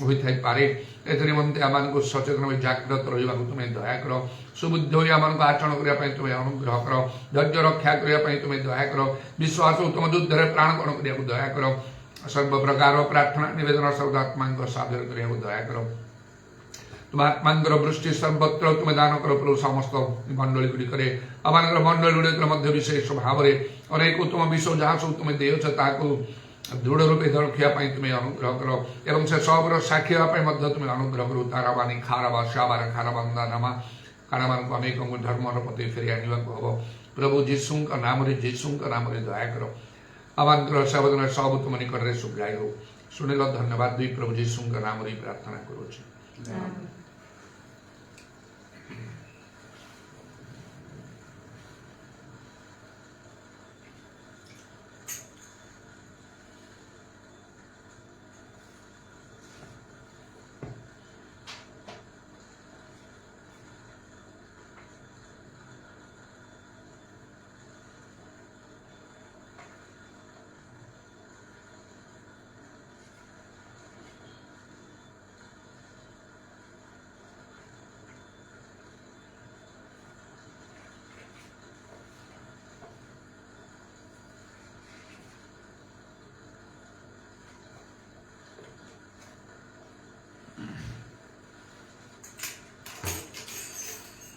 ହୋଇଥାଇ ପାରେ ଏଥି ନିମନ୍ତେ ଆମମାନଙ୍କୁ ସଚେତନ ହୋଇ ଜାଗ୍ରତ ରହିବାକୁ ତୁମେ ଦୟା କର ସୁବୁଦ୍ଧ ହୋଇ ଆମମାନଙ୍କୁ ଆଚରଣ କରିବା ପାଇଁ ତୁମେ ଅନୁଗ୍ରହ କର ଧୈର୍ଯ୍ୟ ରକ୍ଷା କରିବା ପାଇଁ ତୁମେ ଦୟା କର ବିଶ୍ୱାସ ଓ ତୁମ ଯୁଦ୍ଧରେ ପ୍ରାଣପଣ କରିବାକୁ ଦୟା କର ସର୍ବପ୍ରକାର ପ୍ରାର୍ଥନା ନିବେଦନ ସର୍ବାତ୍ମାଙ୍କ ସାଧନ କରିବାକୁ ଦୟା କର ତୁମ ଆତ୍ମାଙ୍କର ବୃଷ୍ଟି ସର୍ବତ୍ର ତୁମେ ଦାନ କର ପ୍ରଭୁ ସମସ୍ତ ମଣ୍ଡଳୀ ଗୁଡ଼ିକରେ ଆମମାନଙ୍କର ମଣ୍ଡଳୀ ଗୁଡ଼ିକରେ ମଧ୍ୟ ବିଶେଷ ଭାବରେ ଅନେକ ଉତ୍ତମ ବିଷୟ ଯାହା ସବୁ ତୁମେ ଦେଇଛ ତାହାକୁ ଦୃଢ଼ ରୂପେ ରଖିବା ପାଇଁ ତୁମେ ଅନୁଗ୍ରହ କର ଏବଂ ସେ ସବୁର ସାକ୍ଷୀ ହେବା ପାଇଁ ମଧ୍ୟ ତୁମେ ଅନୁଗ୍ରହ କରୁ ତାରାବାନୀ ଖାରବା ସାବାର ଖାରବନ୍ଦା ନାମା କାଣାମାନଙ୍କୁ ଅନେକଙ୍କୁ ଧର୍ମର ପ୍ରତି ଫେରି ଆଣିବାକୁ ହେବ ପ୍ରଭୁ ଯୀଶୁଙ୍କ ନାମରେ ଦୟା କର ଆମମାନଙ୍କର ସେବଦନ ସବୁ ତୁମ ନିକଟରେ ସୁଗ୍ରାହୀ ହେଉ ଶୁଣିଲ ଧନ୍ୟବାଦ ଦୁଇ ପ୍ରଭୁ ଯୀଶୁଙ୍କ ନାମରେ ପ୍ରାର୍ଥନା କରୁଛି।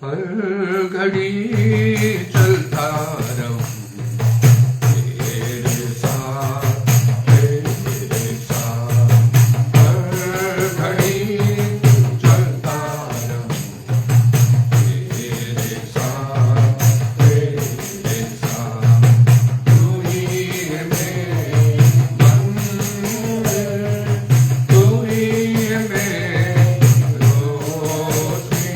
हर घड़ी चलता रहूं तेरे साथ हर घड़ी चलता रहूं तेरे साथ तू ही है मेरी मंजिल तू ही है मेरी रोशनी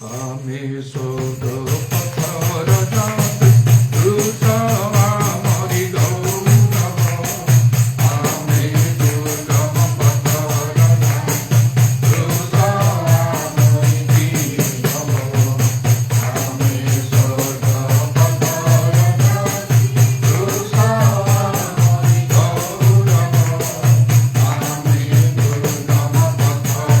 আমি শুদ্ধ পথর যাত্রী, দুর্গম মরি গৌরব। আমি দুর্গম পথর যাত্রী, দুর্গম মরি জীবন। আমি শুদ্ধ পথর যাত্রী, দুর্গম মরি গৌরব। আমি দুর্গম পথর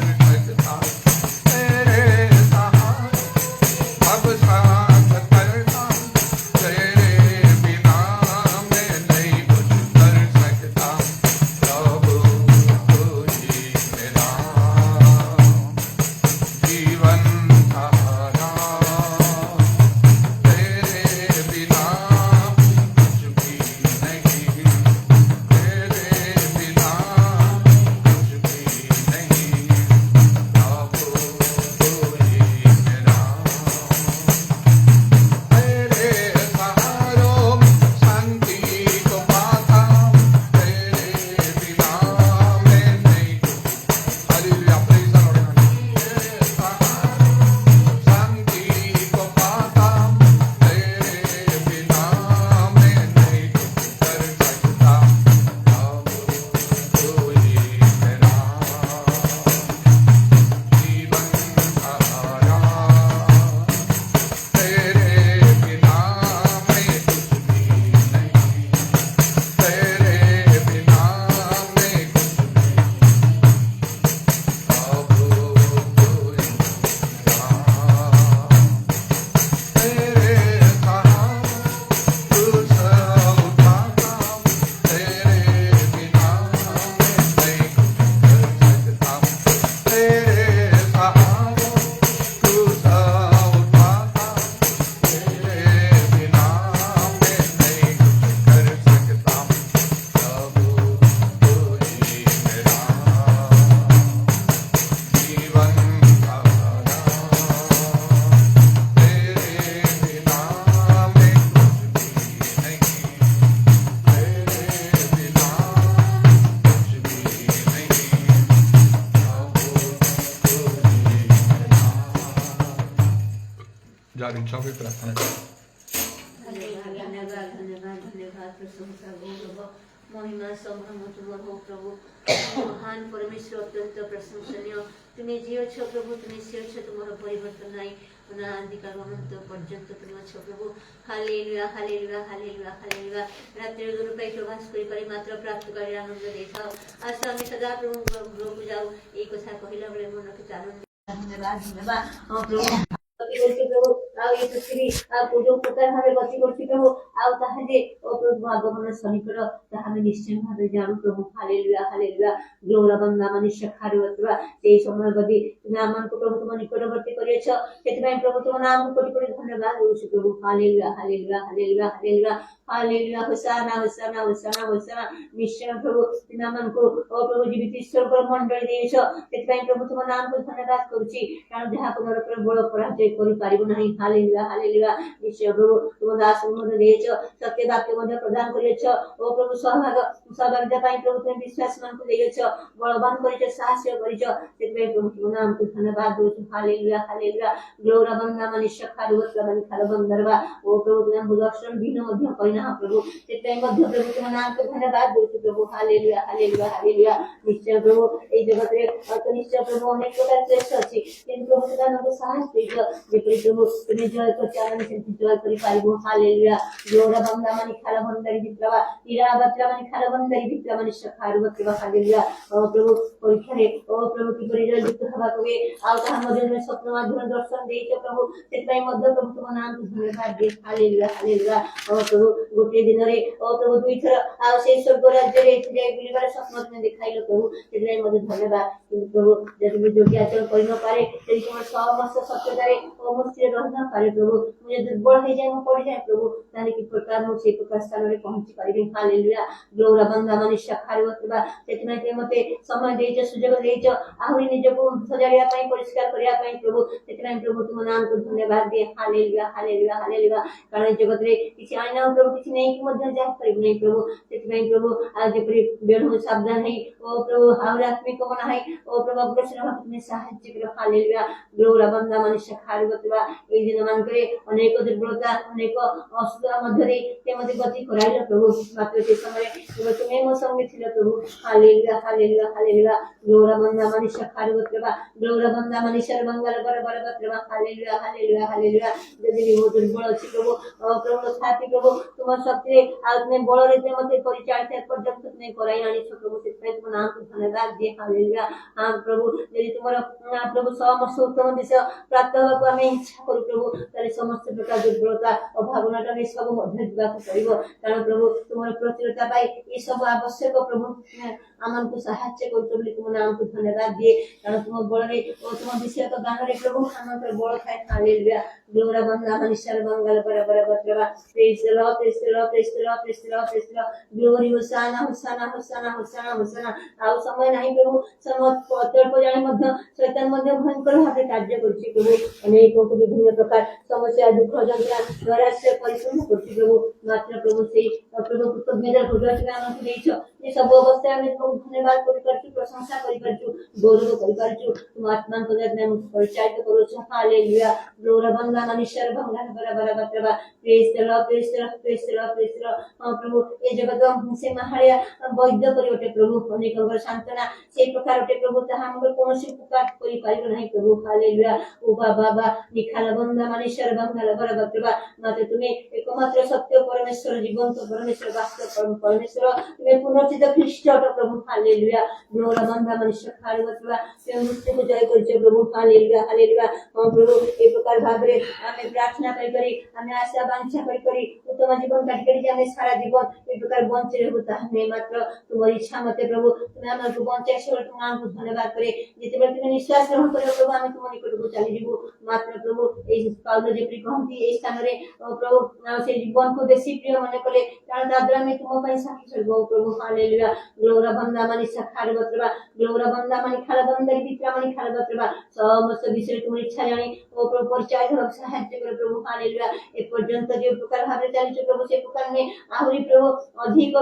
ଯାହାର ଇଚ୍ଛା ହୁଏ ପ୍ରାର୍ଥନା କର। धन्यवाद धन्यवाद धन्यवाद धन्यवाद प्रशंसा गौरव महिमा संभ्रम तुम हो प्रभु महान परमेश्वर अत्यंत प्रशंसनीय तुम्हें जी अछ प्रभु तुम्हें सी अछ तुम परिवर्तन नाई अनादिकाल अनंत पर्यंत तुम अछ प्रभु हालेलुया हालेलुया हालेलुया हालेलुया रात्रि दूर पाई प्रवास करि पारि मात्र प्राप्त करि आनंद देखाओ आशा हमें सदा प्रभु को जाऊ एक कथा कहिला बेले मन के आनंद धन्यवाद धन्यवाद प्रभु प्रभु आउ ये पृथ्वी आउ जो प्रकार भाव गति करछि प्रभु आउ ताहा जे ओ प्रभु आगमन सनिकट ताहा हम निश्चय भाव जानु प्रभु हालेलुया हालेलुया ग्लोरी वंदना मनुष्य खारुवा ए समय बदी तुम आमन को प्रभु तुम निकटवर्ती करियछ सेति प्रभु तुम नाम को कोटि कोटि धन्यवाद देउछि प्रभु hallelujah hallelujah hallelujah hallelujah hallelujah hosanna hosanna hosanna hosanna निश्चय प्रभु तुम आमन को ओ प्रभु जीवित ईश्वर को मंडल देइछ सेति प्रभु तुम नाम को धन्यवाद करूछि कारण जहा को नर बड़ पराजय करि पारिबो नाही हालेलुया हालेलुया निश्चय प्रभु तुम दास मध्य देइछ सत्य वाक्य मध्य प्रदान करियछ ओ प्रभु सहभागिता पाई प्रभु तुम विश्वास मान को देइछ बलवान करिछ साहस करिछ सेति प्रभु तुम नाम को धन्यवाद देउछि हालेलुया हालेलुया ग्लोरी वंदना मनुष्य खारुवत मन खारबंदरवा ओ प्रभु तुम दर्शन दिन मध्य करिना प्रभु सेति मध्य प्रभु तुम नाम को धन्यवाद देउछि प्रभु हालेलुया हालेलुया हालेलुया निश्चय प्रभु ए जगत रे निश्चय प्रभु अनेक प्रकार श्रेष्ठ अछि किंतु प्रभु तुम हमको साहस देइछ जे प्रभु तुम जय को चालन से जय करि पारिबो हालेलुया ग्लोरी वंदना मन खारबंदरी विप्लवा इरावत्रा मन खारबंदरी विप्लवा मनुष्य खारुवत हालेलुया ओ प्रभु परीक्षा रे ओ प्रभु की परिजय युक्त हवा कवे आ ताहा मध्य में स्वप्न माध्यम दर्शन देइछ प्रभु सेति मध्य प्रभु तुम नाम को धन्यवाद दे हालेलुया हालेलुया ओ प्रभु गोटे दिन रे ओ प्रभु दुई थर आ से स्वर्ग राज्य रे जाय बुलिबार स्वप्न तुम देखाइलो प्रभु सेति मध्य धन्यवाद प्रभु जदि योग्य आचरण करि न पारे सेति तुम समस्त सत्यता रे ओ मुक्ति रह न पारे प्रभु मुझे दुर्बल हो जाय म पड़ जाय प्रभु ताने की प्रकार मो से प्रकार स्थान रे पहुंची पारिबे हालेलुया ग्लोरी वंदना मनुष्य खारुवतबा सेति के मते समय देइछ सुजोग देइछ आहुरी निज को सजाड़िया पई परिष्कार करिया पई प्रभु सेति प्रभु तुम नाम को धन्यवाद दे हालेलुया हालेलुया हालेलुया कारण जगत रे किछि आइना प्रभु किछि नै कि मध्य जा परिब नै प्रभु सेति प्रभु आज जेपरि बेणु सावधान है ओ प्रभु आहुरी आत्मिक मन है ओ प्रभु अग्रसर भाव तुम सहाय्य कर हालेलुया ग्लोरी वंदना मनुष्य खारुवतबा ए दिन मान करे अनेक दुर्बलता अनेक असुविधा मध्य रे ते मते गति कराइल प्रभु मात्र से समय प्रभु तुमे मो संगे थिल प्रभु हालेलुया हालेलुया हालेलुया ग्लोरी वंदना मनुष्य खारुवतबा ग्लोरी वंदना मनुष्य मंगल बर बत्रबा हालेलुया हालेलुया हालेलुया यदि भी वो दुर्बल अछि प्रभु प्रभु साथी प्रभु तुम शक्ति आत्मे बल रे ते मते परिचालित पर्यंत तुमे कराई आनी छ प्रभु सेति तुम नाम को धन्यवाद दे हालेलुया हां प्रभु यदि तुमर प्रभु समस्त उत्तम दिशा प्राप्त होगा को हमें इच्छा करू प्रभु तारे समस्त प्रकार दुर्बलता अभावनाटा में सब मध्य दिबा को पड़िबो कारण प्रभु तुमर प्रतिरता पाई ई सब आवश्यक प्रभु आमन को सहाय्य करू प्रभु तुम नाम को धन्यवाद दे कारण तुम बल रे ओ तुम विषय तो गान रे प्रभु आमन पर बल खाय हालेलुया ग्लोरी वंदना मनुष्य मंगल बर बत्रबा praise the Lord praise the Lord praise the Lord praise the Lord praise the Lord glory hosanna hosanna hosanna hosanna hosanna आउ समय नहीं प्रभु समस्त पत्तर को जाने मध्य शैतान मध्य भयंकर भाव कार्य करछि प्रभु अनेक को विभिन्न प्रकार समस्या दुख जंत्रणा द्वारा से परिपूर्ण करछि प्रभु मात्र प्रभु से प्रभु कृतज्ञता पूर्वक नाम को देइछ ये सब अवस्था में तुम धन्यवाद करि करछु प्रशंसा करि करछु गौरव करि करछु तुम आत्मा को नाम परिचालित करू छ हालेलुया ग्लोरी वंदना मनुष्य भंगन बर बत्रबा praise the Lord praise the Lord praise the Lord praise the Lord प्रभु ए जगत से महारिया वैद्य करि ओटे प्रभु अनेक अंगर शांतना से प्रकार ओटे प्रभु ता हम कोन से पुकार करि पारिबो नहीं प्रभु हालेलुया ओ बाबा निखाल वंदना मनुष्य भंगन बर बत्रबा मात्र तुमे एकमात्र सत्य परमेश्वर जीवंत परमेश्वर वास्तव परमेश्वर तुमे पुनर्जित ख्रीष्ट प्रभु हालेलुया ग्लोरी वंदना मनुष्य खारुवतबा से मृत्यु को जय करछे प्रभु हालेलुया हालेलुया प्रभु ए प्रकार भाव रे हमें प्रार्थना करी हमें आशा वांछा करी उत्तम जीवन काट करी हमें सारा जीवन ए प्रकार बंचे रहबो ताने मात्र तुम्हारी इच्छा मते प्रभु तुम हमर को बंचे छोड़ तुम नाम को धन्यवाद करे जेते तुम निश्वास ग्रहण करो प्रभु हमें तुम निकट को चली जीवो मात्र प्रभु ए पाउल जे कहंती ए स्थान रे प्रभु से जीवन को बेसी प्रिय मन कले कारण दाद्रा में तुम पई साक्षी छलबो प्रभु हालेलुया हालेलुया ग्लोरा बंदा मनी सखार बत्रबा ग्लोरा बंदा मनी खाला बंदर बित्रा मनी खाला बत्रबा समस्त विषय तुम इच्छा जानी ओ प्रभु परिचय हो साहाय्य कर प्रभु हालेलुया ए पर्यंत जो प्रकार भाबे चली प्रभु से प्रकार में आहुरी प्रभु अधिक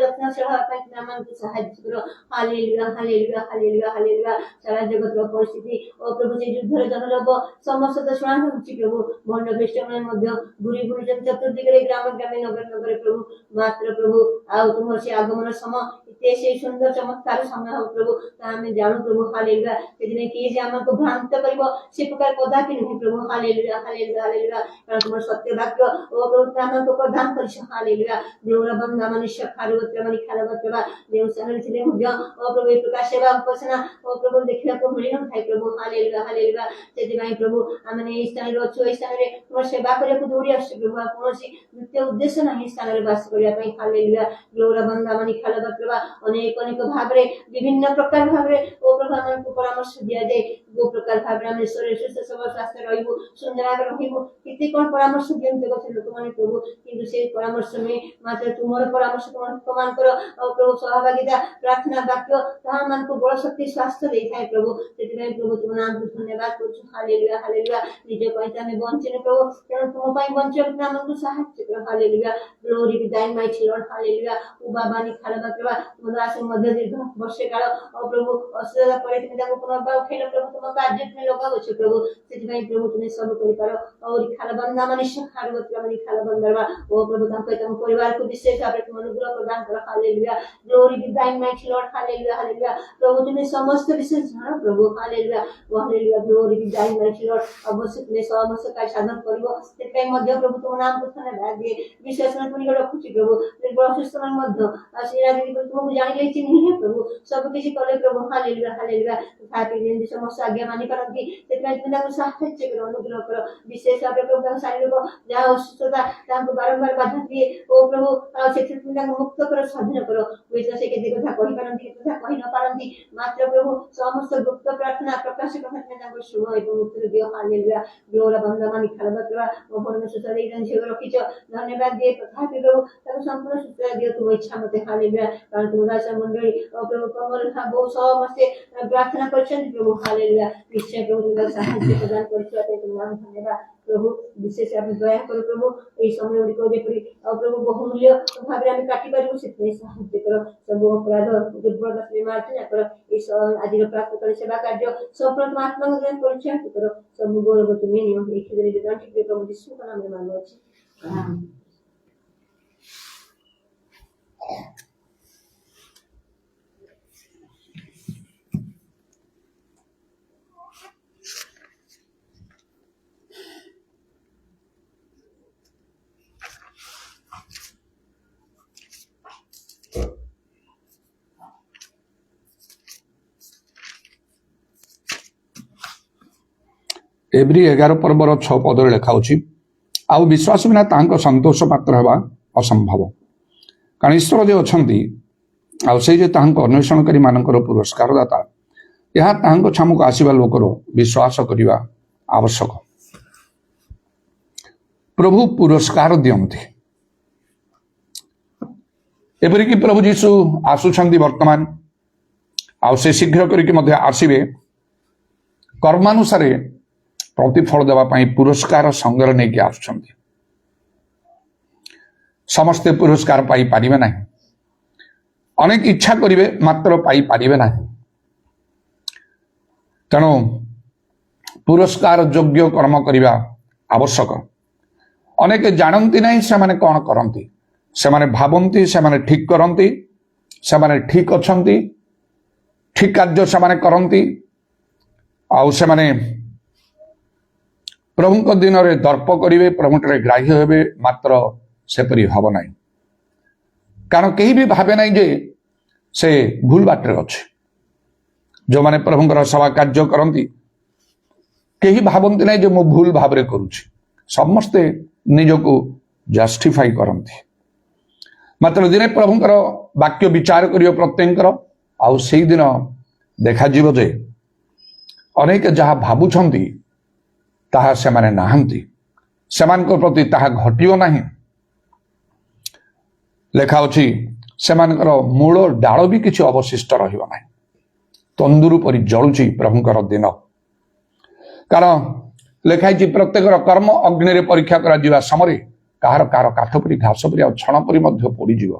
यत्न से नाम को साहाय्य करो हालेलुया हालेलुया हालेलुया हालेलुया सारा जगत रो परिस्थिति ओ प्रभु से युद्धर जनरब समस्त दशा होची प्रभु भंड बेष्टमय मध्य गुरी गुरी जन चतुर्दिगरे ग्राम ग्रामे नगर नगर प्रभु मात्र प्रभु आउ तुम से आगमन समय इते से सुंदर चमत्कार समय हो प्रभु हमें जानू प्रभु हालेलुया सेदिने कि जे हमको भ्रांत करिवो से प्रकार कदापि नहीं प्रभु हालेलुया हालेलुया हालेलुया कारण तुम सत्य वाक्य ओ प्रभु हमको प्रदान करिस हालेलुया ग्लोरा बंदा मनुष्य खारवत्र मनि खारवत्र देव सनल छिले मध्य ओ प्रभु ए प्रकार सेवा उपासना ओ प्रभु देखिला को मिली न थाई प्रभु हालेलुया हालेलुया सेदि भाई प्रभु हमने इस स्थान रो छु इस स्थान रे तुम सेवा करे को दौड़ी आछ प्रभु कोनोसी नित्य उद्देश्य नहीं स्थान रे वास करिया पई हालेलुया ग्लोरा बंदा मनि खारवत्र अनेक अनेक भाव रे विभिन्न प्रकार भाव रे ओ प्रभु हमन को परामर्श दिया जाय वो प्रकार भाव रे हम शरीर सुस्थ सबल स्वास्थ्य रहिबो सुंदर आगे रहिबो किते कोन परामर्श दियंते गथे लोक माने प्रभु किंतु से परामर्श में मात्र तुमर परामर्श तुम प्रमाण करो और प्रभु सहभागिता प्रार्थना वाक्य ताहा मन को बड़ शक्ति स्वास्थ्य दे थाए प्रभु सेति प्रभु तुम नाम को धन्यवाद करछु हालेलुया हालेलुया निज कहता में बंचन प्रभु तेणु तुम पई बंचन नाम को सहायता करो हालेलुया ग्लोरी बी दाइन माय लॉर्ड हालेलुया उ बाबा नि खालबा प्रभु तुम दास मध्य दीर्घ वर्ष काल और प्रभु असुरता परे तुम ताको पुनर्बार खेल प्रभु तुम कार्य में लगाओ छ प्रभु सेति प्रभु तुम सब करि पारो और खालबंदा मनुष्य खारवत्र मनि खालबंदरवा ओ प्रभु तुम परिवार को विशेष भाव तुम अनुग्रह प्रदान कर हालेलुया ग्लोरी बी दाइन माय लॉर्ड हालेलुया हालेलुया प्रभु तुम समस्त विशेष जानो प्रभु हालेलुया हालेलुया ग्लोरी बी दाइन माय लॉर्ड अवश्य तुम समस्त कार्य साधन करिवो सेति मध्य प्रभु तुम नाम को धन्यवाद दे विशेष में तुम रखुची प्रभु निर्बल सुस्त मन मध्य आशीर्वाद दी तुमको जानि ले चिन्ह है प्रभु सब किसी कले प्रभु हालेलुया हालेलुया थापि दिन समस्त आज्ञा मानि परंती सेति तुम ताको सहायता करो अनुग्रह करो विशेष भाव प्रभु शारीरिक जहाँ असुस्थता ताको बारंबार बाधा दिए ओ प्रभु से मुक्त करो स्वाधीन करो से केते कथा कहि पारंती केते कथा कहि न पारंती मात्र प्रभु समस्त गुप्त प्रार्थना प्रकाश कथा शुभ एवं मुक्त दियो हालेलुया ग्लोरा बंदा मानि खालबा ओ मन में सुता दे जन जीव रखिछ धन्यवाद दिए तथापि प्रभु ताको संपूर्ण सुता दियो तुम इच्छा मते हालेलुया कारण तुम दास मंडली ओ प्रभु कमल था बहु समस्त प्रार्थना करछन प्रभु हालेलुया निश्चय प्रभु तुम सहायता प्रदान करछ तुम नाम धन्यवाद प्रभु विशेष आप दया करो प्रभु ए समय गुडी को जेपरि प्रभु बहुमूल्य भाव रे हम काटी पारिबो सेते सहायता करो सब अपराध दुर्बलता से मार्जन करो इस आज प्राप्त कर सेवा कार्य सब परमात्मा को ग्रहण परिचय करो सब गौरव तुम्हें नियम एक दिन विधान ठीक प्रभु यीशु का नाम में मांगो छी आमीन। एब्री 11 पर्वर 6 पदर लेखा आउ विश्वास बिना तांको संतोष पात्र हेबा असंभव कारण ईश्वर जे अछंती आउ से जे तांको अन्वेषणकारी मानकर पुरस्कार दाता यह तांको छामुक आसीबा लोकर विश्वास करिवा आवश्यक प्रभु पुरस्कार दियंती एपरि कि प्रभु यीशु आसुछंती वर्तमान आउ से शीघ्र करिक मध्ये आसीबे कर्मानुसारे प्रतिफल देवा पुरस्कार संग्रह नहीं आसुछंती समस्ते पुरस्कार पाई पारिबे नहीं अनेक इच्छा करिवे मात्र पाई पारिबे नहीं तेणु पुरस्कार योग्य कर्म करिवा आवश्यक अनेक जानती नहीं से माने कौन करती से माने भावंती से माने ठीक करती से माने ठीक अछंती ठीक कार्य से माने करती आउ से माने प्रभु दिन में दर्प करेंगे प्रभु ग्राह्य हेबे मात्र सेपरी हम ना कारण कहीं भी भावे ना जे से भूल बाटर अच्छे जो माने प्रभुंकर सेवा कार्य करती कहीं भावती ना जो मु भूल भाव में करुच्ची समस्ते निजको जस्टिफाई करती मात्र दिने प्रभुंकर वाक्य विचार करियो प्रत्येक आउ से दिन देखा जीव जे अनेक जहाँ भावुंट ताहा से माने नाहंती सेमान को प्रति ताहा घटियो नहीं लेखा अछि ସେମାନଙ୍କର ମୂଳ ଡାଳ ବି କିଛି ଅବଶିଷ୍ଟ ରହିବ ନାହିଁ। ତନ୍ଦୁର ପରି ଜଳୁଛି ପ୍ରଭୁଙ୍କର ଦିନ। କାରଣ ଲେଖା ହେଇଛି ପ୍ରତ୍ୟେକର କର୍ମ ଅଗ୍ନିରେ ପରୀକ୍ଷା କରାଯିବା ସମୟରେ କାହାର କାହାର କାଠ ପରି ଘାସ ପରି ଆଉ ଛଣ ପରି ମଧ୍ୟ ପୋଡ଼ିଯିବ,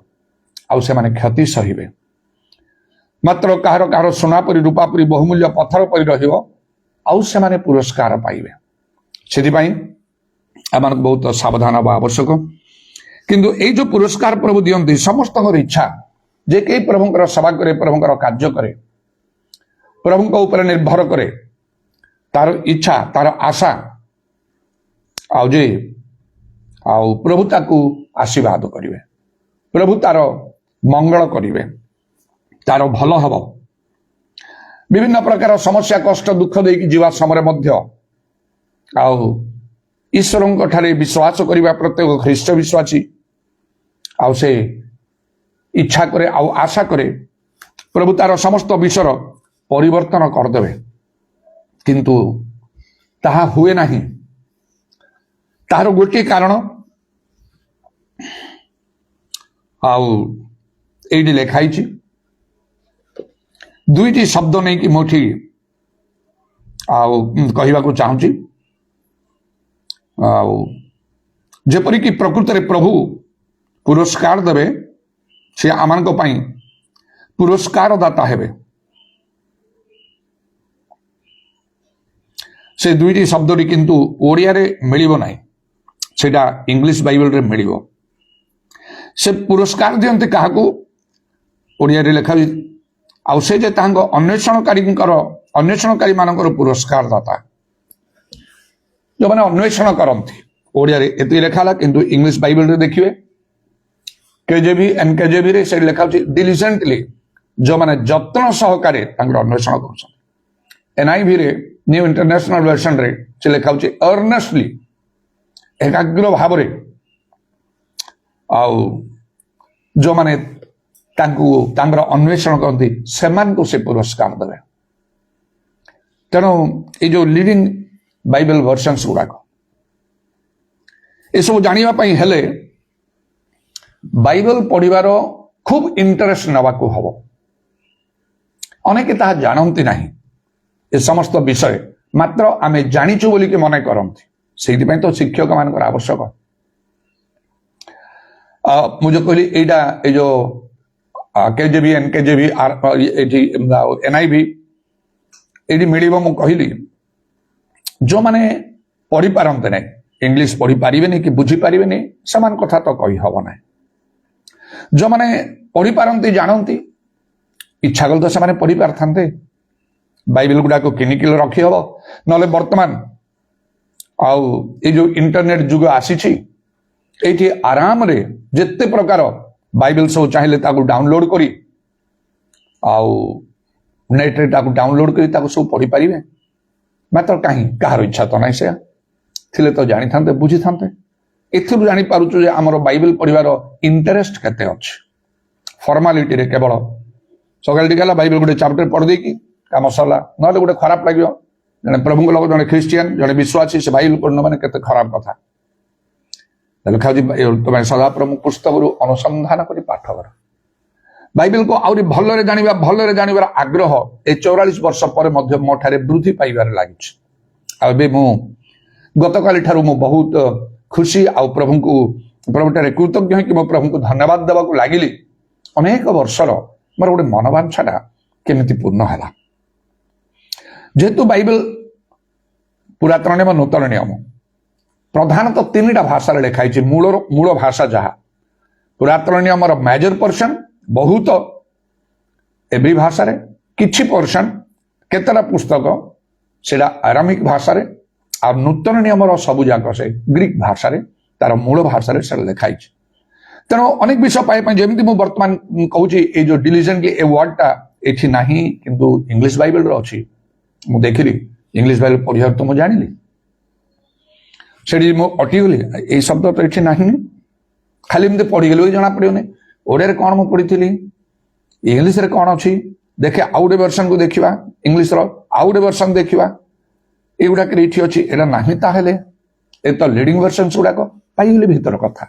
ଆଉ ସେମାନେ କ୍ଷତି ସହିବେ। ମାତ୍ର କାହାର କାହାର ସୁନା ପରି ରୂପା ପରି ବହୁମୂଲ୍ୟ ପଥର ପରି ରହିବ, ଆଉ ସେମାନେ ପୁରସ୍କାର ପାଇବେ। ସେଥିପାଇଁ ଆମମାନଙ୍କୁ ବହୁତ ସାବଧାନ ହେବା ଆବଶ୍ୟକ। କିନ୍ତୁ ଏଇ ଯୋଉ ପୁରସ୍କାର ପ୍ରଭୁ ଦିଅନ୍ତି, ସମସ୍ତଙ୍କର ଇଚ୍ଛା ଯେ କେହି ପ୍ରଭୁଙ୍କର ସେବା କରେ, ପ୍ରଭୁଙ୍କର କାର୍ଯ୍ୟ କରେ, ପ୍ରଭୁଙ୍କ ଉପରେ ନିର୍ଭର କରେ, ତାର ଇଚ୍ଛା ତାର ଆଶା, ଆଉ ପ୍ରଭୁ ତାକୁ ଆଶୀର୍ବାଦ କରିବେ, ପ୍ରଭୁ ତାର ମଙ୍ଗଳ କରିବେ, ତାର ଭଲ ହବ। ବିଭିନ୍ନ ପ୍ରକାର ସମସ୍ୟା କଷ୍ଟ ଦୁଃଖ ଦେଇକି ଯିବା ସମୟରେ ମଧ୍ୟ ଆଉ ଈଶ୍ୱରଙ୍କ ଠାରେ ବିଶ୍ୱାସ କରିବା ପ୍ରତ୍ୟେକ ଖ୍ରୀଷ୍ଟ ବିଶ୍ୱାସୀ ଆଉ ସେ ଇଚ୍ଛା କରେ ଆଉ ଆଶା କରେ ପ୍ରଭୁ ତାର ସମସ୍ତ ବିଷୟର ପରିବର୍ତ୍ତନ କରିଦେବେ। କିନ୍ତୁ ତାହା ହୁଏ ନାହିଁ। ତାହାର ଗୋଟିଏ କାରଣ, ଆଉ ଏଇଠି ଲେଖା ହେଇଛି, ଦୁଇଟି ଶବ୍ଦ ନେଇକି ମୁଁ ଏଠି ଆଉ କହିବାକୁ ଚାହୁଁଛି। ଆଉ ଯେପରିକି ପ୍ରକୃତରେ ପ୍ରଭୁ ପୁରସ୍କାର ଦେବେ, ସେ ଆମମାନଙ୍କ ପାଇଁ ପୁରସ୍କାର ଦାତା ହେବେ। ସେ ଦୁଇଟି ଶବ୍ଦଟି କିନ୍ତୁ ଓଡ଼ିଆରେ ମିଳିବ ନାହିଁ, ସେଇଟା ଇଂଲିଶ ବାଇବେଲରେ ମିଳିବ। ସେ ପୁରସ୍କାର ଦିଅନ୍ତି କାହାକୁ? ଓଡ଼ିଆରେ ଲେଖା, ଆଉ ସେ ଯେ ତାଙ୍କ ଅନ୍ୱେଷଣକାରୀ ମାନଙ୍କର ପୁରସ୍କାର ଦାତା, ଯୋଉମାନେ ଅନ୍ୱେଷଣ କରନ୍ତି। ଓଡ଼ିଆରେ ଏତିକି ଲେଖା ହେଲା, କିନ୍ତୁ ଇଂଲିଶ ବାଇବେଲରେ ଦେଖିବେ କେଜେଭି NKJV ରେ ସେଠି ଲେଖା ହେଉଛି ଡିଲିଜେଣ୍ଟଲି, ଯୋଉମାନେ ଯତ୍ନ ସହକାରେ ତାଙ୍କର ଅନ୍ୱେଷଣ କରୁଛନ୍ତି। NIV ରେ ନ୍ୟୁ ଇଣ୍ଟରନ୍ୟାସନାଲ ଭର୍ସନରେ ସେ ଲେଖା ହେଉଛି ଅର୍ନେଷ୍ଟଲି, ଏକାଗ୍ର ଭାବରେ, ଆଉ ଯୋଉମାନେ ତାଙ୍କର ଅନ୍ୱେଷଣ କରନ୍ତି ସେମାନଙ୍କୁ ସେ ପୁରସ୍କାର ଦେବେ। ତେଣୁ ଏଇ ଯୋଉ ଲିଡିଂ ବାଇବେଲ ଭର୍ସନ୍ସ ଗୁଡାକ, ଏସବୁ ଜାଣିବା ପାଇଁ ହେଲେ ବାଇବେଲ ପଢିବାର ଖୁବ ଇଣ୍ଟରେଷ୍ଟ ନେବାକୁ ହବ। ଅନେକେ ତାହା ଜାଣନ୍ତି ନାହିଁ ଏ ସମସ୍ତ ବିଷୟ, ମାତ୍ର ଆମେ ଜାଣିଛୁ ବୋଲିକି ମନେ କରନ୍ତି। ସେଇଥିପାଇଁ ତ ଶିକ୍ଷକ ମାନଙ୍କର ଆବଶ୍ୟକ। ମୁଁ ଯୋଉ କହିଲି ଏଇଟା ଏଇ ଯୋଉ KJV NKJV ଏଠି NIV ଏଇଠି ମିଳିବ, ମୁଁ କହିଲି ଯୋଉମାନେ ପଢିପାରନ୍ତି ନାହିଁ, ଇଂଲିଶ ପଢି ପାରିବେନି କି ବୁଝିପାରିବେନି, ସେମାନଙ୍କ କଥା ତ କହି ହବ ନାହିଁ। ଯୋଉମାନେ ପଢିପାରନ୍ତି, ଜାଣନ୍ତି, ଇଚ୍ଛା କଲେ ତ ସେମାନେ ପଢି ପାରିଥାନ୍ତେ। ବାଇବେଲ ଗୁଡାକୁ କିଣିକି ରଖି ହବ, ନହେଲେ ବର୍ତ୍ତମାନ ଆଉ ଏଇ ଯୋଉ ଇଣ୍ଟରନେଟ ଯୁଗ ଆସିଛି, ଏଇଠି ଆରାମରେ ଯେତେ ପ୍ରକାର ବାଇବେଲ ସବୁ ଚାହିଁଲେ ତାକୁ ଡାଉନଲୋଡ କରି, ଆଉ ନେଟରେ ତାକୁ ଡାଉନଲୋଡ କରି ତାକୁ ସବୁ ପଢିପାରିବେ। ମାତ୍ର କାହିଁ କାହାର ଇଚ୍ଛା ତ ନାହିଁ, ସେୟା ଥିଲେ ତ ଜାଣିଥାନ୍ତେ, ବୁଝିଥାନ୍ତେ। ଏଥିରୁ ଜାଣିପାରୁଛୁ ଯେ ଆମର ବାଇବେଲ ପଢିବାର ଇଣ୍ଟରେଷ୍ଟ କେତେ ଅଛି। ଫର୍ମାଲିଟିରେ କେବଳ ସକାଳେ ଟିକେ ହେଲା ବାଇବେଲ ଗୋଟେ ଚାପ୍ଟର ପଢିଦେଇକି କାମ ସରିଲା, ନହେଲେ ଗୋଟେ ଖରାପ ଲାଗିବ। ଜଣେ ପ୍ରଭୁଙ୍କ ଲୋକ, ଜଣେ ଖ୍ରୀଷ୍ଟିଆନ, ଜଣେ ବିଶ୍ୱାସୀ, ସେ ବାଇବେଲ ପଢିନ ମାନେ କେତେ ଖରାପ କଥା। ଲେଖା ହେଉଛି ତମେ ସଦାପ୍ରଭୁ ପୁସ୍ତକରୁ ଅନୁସନ୍ଧାନ କରି ପାଠ କର। ବାଇବେଲକୁ ଆହୁରି ଭଲରେ ଜାଣିବାର ଆଗ୍ରହ ଏ 44 ବର୍ଷ ପରେ ମଧ୍ୟ ମୋ ଠାରେ ବୃଦ୍ଧି ପାଇବାରେ ଲାଗିଛି। ଆଉ ଏବେ ଗତକାଲି ଠାରୁ ମୁଁ ବହୁତ ଖୁସି, ଆଉ ପ୍ରଭୁଠାରେ କୃତଜ୍ଞ ହେଇକି ମୁଁ ପ୍ରଭୁଙ୍କୁ ଧନ୍ୟବାଦ ଦେବାକୁ ଲାଗିଲି। ଅନେକ ବର୍ଷର ମୋର ଗୋଟେ ମନବାଞ୍ଛାଟା କେମିତି ପୂର୍ଣ୍ଣ ହେଲା। ଯେହେତୁ ବାଇବେଲ ପୁରାତନ ନିୟମ, ନୂତନ ନିୟମ, ପ୍ରଧାନତଃ 3ଟା ଭାଷାରେ ଲେଖା ହେଇଛି। ମୂଳ ଭାଷା ଯାହା ପୁରାତନ ନିୟମର ମେଜର ପର୍ସନ ବହୁତ ଏଭ୍ରି ଭାଷାରେ, କିଛି ପର୍ସନ କେତେଟା ପୁସ୍ତକ ସେଟା ଆରାମିକ ଭାଷାରେ, ଆଉ ନୂତନ ନିୟମର ସବୁ ଯାକ ସେ ଗ୍ରୀକ ଭାଷାରେ, ତାର ମୂଳ ଭାଷାରେ ସେଟା ଲେଖା ହେଇଛି। ତେଣୁ ଅନେକ ବିଷୟ ପାଇବା ପାଇଁ, ଯେମିତି ମୁଁ ବର୍ତ୍ତମାନ କହୁଛି, ଏଇ ଯୋଉ ଡିଲିଜେଣ୍ଟଲି ଏ ୱାର୍ଡଟା ଏଠି ନାହିଁ, କିନ୍ତୁ ଇଂଲିଶ ବାଇବେଲରେ ଅଛି। ମୁଁ ଦେଖିଲି ଇଂଲିଶ ବାଇବେଲ ପଢିବାକୁ ତ ମୁଁ ଜାଣିଲି, ସେଠି ମୁଁ ଅଟିଗଲି, ଏଇ ଶବ୍ଦ ତ ଏଠି ନାହିଁ। ଖାଲି ଏମିତି ପଢିଗଲି, ଜଣା ପଡିବନି ଓଡ଼ିଆରେ କଣ ମୁଁ ପଢିଥିଲି, ଇଂଲିଶରେ କଣ ଅଛି, ଦେଖେ ଆଉ ଗୋଟେ ଭର୍ସନକୁ ଦେଖିବା, ଇଂଲିଶର ଆଉ ଗୋଟେ ଭର୍ସନ ଦେଖିବା, ଏଗୁଡାକ ଏଇଠି ଅଛି, ଏଇଟା ନାହିଁ। ତାହେଲେ ଏ ତ ଲିଡିଂ ଭର୍ସନ୍ସ ଗୁଡାକ ପାଇଗଲି ଭିତର କଥା।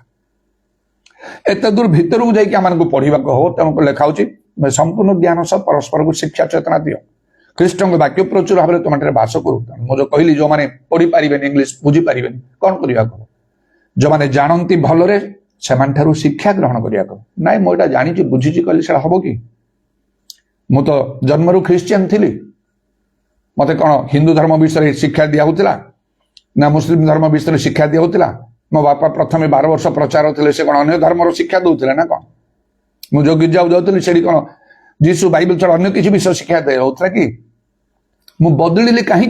एत दूर भितर को जाकि आम पढ़ा हो तेणुक लिखा संपूर्ण ज्ञान सह परस्पर को शिक्षा चेतना दियो ख्रीष्ट वाक्य प्रचुर भाव में तुम बास करू मुझे कहली जो मैंने पढ़ी पारे इंग्लीश बुझी पारे कौन करने जो मैंने जानती भलरे से शिक्षा ग्रहण करने ना मुझे जानी बुझी कहली से हम कि मु तो जन्मरू ख्रीस्टियन थी मत कौन हिंदू धर्म विषय शिक्षा दिया ना मुस्लिम धर्म विषय शिक्षा दिया मो बापा प्रथम 12 वर्ष प्रचार थे से कौन अन्य धर्म शिक्षा दूसरे ना कौन मुझे गिरजा जाऊली से कौन जीसु बाइबल छड़ा अन्य किसी विषय शिक्षा दिया कि मु बदलिली कहीं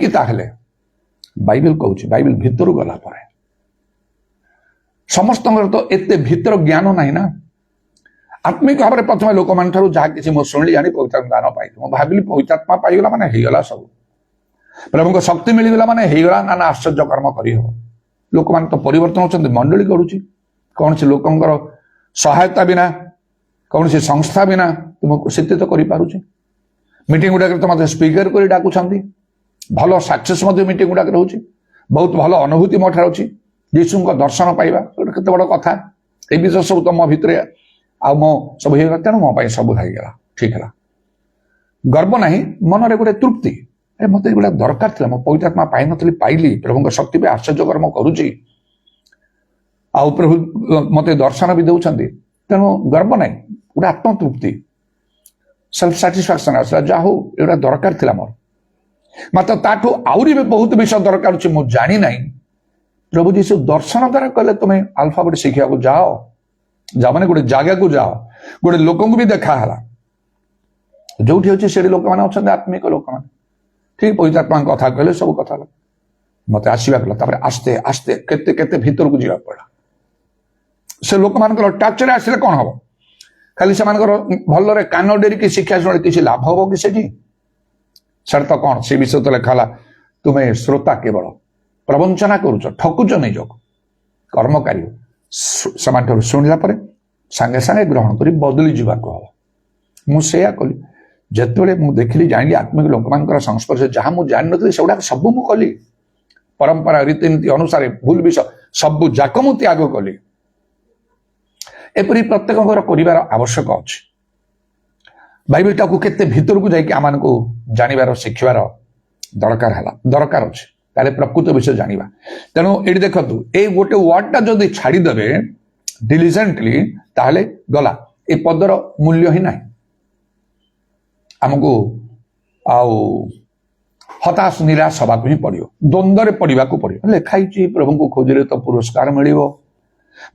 बाइबल कहूँ बाइबल भितर गला पर समस्त तो एत भीतर ज्ञान ना ना आत्मिक भाव में प्रथम लोक मान जहाँ किसी मुझे शुणिली जानी पवित्र दान पाई मुझे भाविली पवित्रात्मा पाईगला माने होगला सब प्रभु को शक्ति मिलगला माने होगला ना आश्चर्य कर्म करहब लोक मान तो परिवर्तन होती मंडली गढ़ुची कौन से लोकंर सहायता बिना कौन से संस्था बिना तुमको से तो करें मीटिंग गुड़ाक तो मत स्पीकर कर डाकुं भल सक्सेस मीटिंग गुड़ाक रोचे बहुत भल अनुभूति मो ठार अच्छी जीशु दर्शन पाइबा केते बड़ कथा ये विषय सब तुम भितर आ मो सब हो तेणु मो सब होगा ठीक है गर्व ना मन में गोटे तृप्ति अरे मत गोटा दरकार था मो पवित्रात्मा पाई नी पाइली प्रभु शक्ति भी आश्चर्य कर्म करुच्ची आउ प्रभु मत दर्शन भी दौरान तेणु गर्व ना गोटे आत्मतृप्ति सेल्फ साटिस्फैक्शन आसला जा हो एटा दरकार था मोर मात्र ताठू आउरी भी बहुत विषय दरकार अच्छे मुझे जानी ना प्रभु जीशु दर्शन द्वारा कहले तुम्हें अल्फाबेट शिखा को जाओ जा मैंने गोटे जगह को जाओ गोटे लोक भी देखा जो अच्छे से लोक मैंने अच्छा आत्मिक लोक मैंने ठीक पवित्रात्मा कथा कहले सब कथा मत आसवा कला आस्ते आस्ते केते केते भीतर को जावा पड़ा से लोक मान टाचर आसले कौन हम खाली से भलरे कान डेरिकी शिक्षा शुणे किसी लाभ हम कि से तो कौन से विषय तो लिखा तुम्हें श्रोता केवल प्रवंचना करुच ठकुच नहीं जो कर्मकारी से शुणिला सांगे सांगे ग्रहण कर बदली जावाक हम मुझे कली जिते मुझे देखिली जानी आत्मिक लोक मान संस्पर्श जहाँ मुझे जान नी से गुड़ा सब मुझे कली परंपरा रीतिनीति अनुसार भूल विषय सब जाक मु त्याग कली एपरी प्रत्येक कर आवश्यक अच्छे बाइबल टाक केते भीतर को जाकि आम को जानवर शिखबार दरकार अच्छे ताले प्रकृत विषय जानिबा तेणु ये देखु ये गोटे वर्डटा जदि छाड़ीदे डिलिजेंटली ताहले गला ए पदर मूल्य ही ना आमको आउ हताश निराश हवा ही पड़ो द्वंद्व पड़ा पड़ो लिखाई प्रभु को खोजिले तो पुरस्कार मिल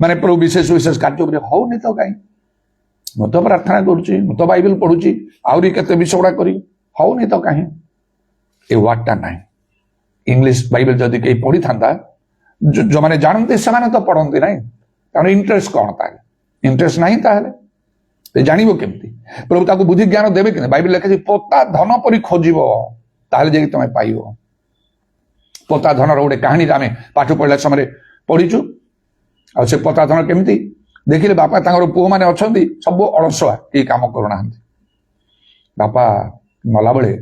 माने प्रभु विशेष विशेष कार्य होनी तो कहीं मु तो प्रार्थना करुच्ची मु तो बाइबल पढ़ुची आहरी केते विषय गुड़ा करी होनी तो कहीं ए वर्डटा ना इंग्लिश बाइबल जदि कहीं पढ़ी था जो मैंने जानते से तो पढ़ती ना कारण इंटरेस्ट कौन ताले इंटरेस्ट नहीं ताले जानव केमती प्रभु ताको बुद्धि ज्ञान देवे कि बाइबल लिखे पोता धन परी खोजिब ताले जाकि तुम पाइब पोता धन गोटे कहानी आम पाठ पढ़ला समय पढ़ीचु आ से पोता धन केमती देखिले बापा तांगर पुओ माने अछंती सब अलसुआ ये काम करूना बापा मला बेले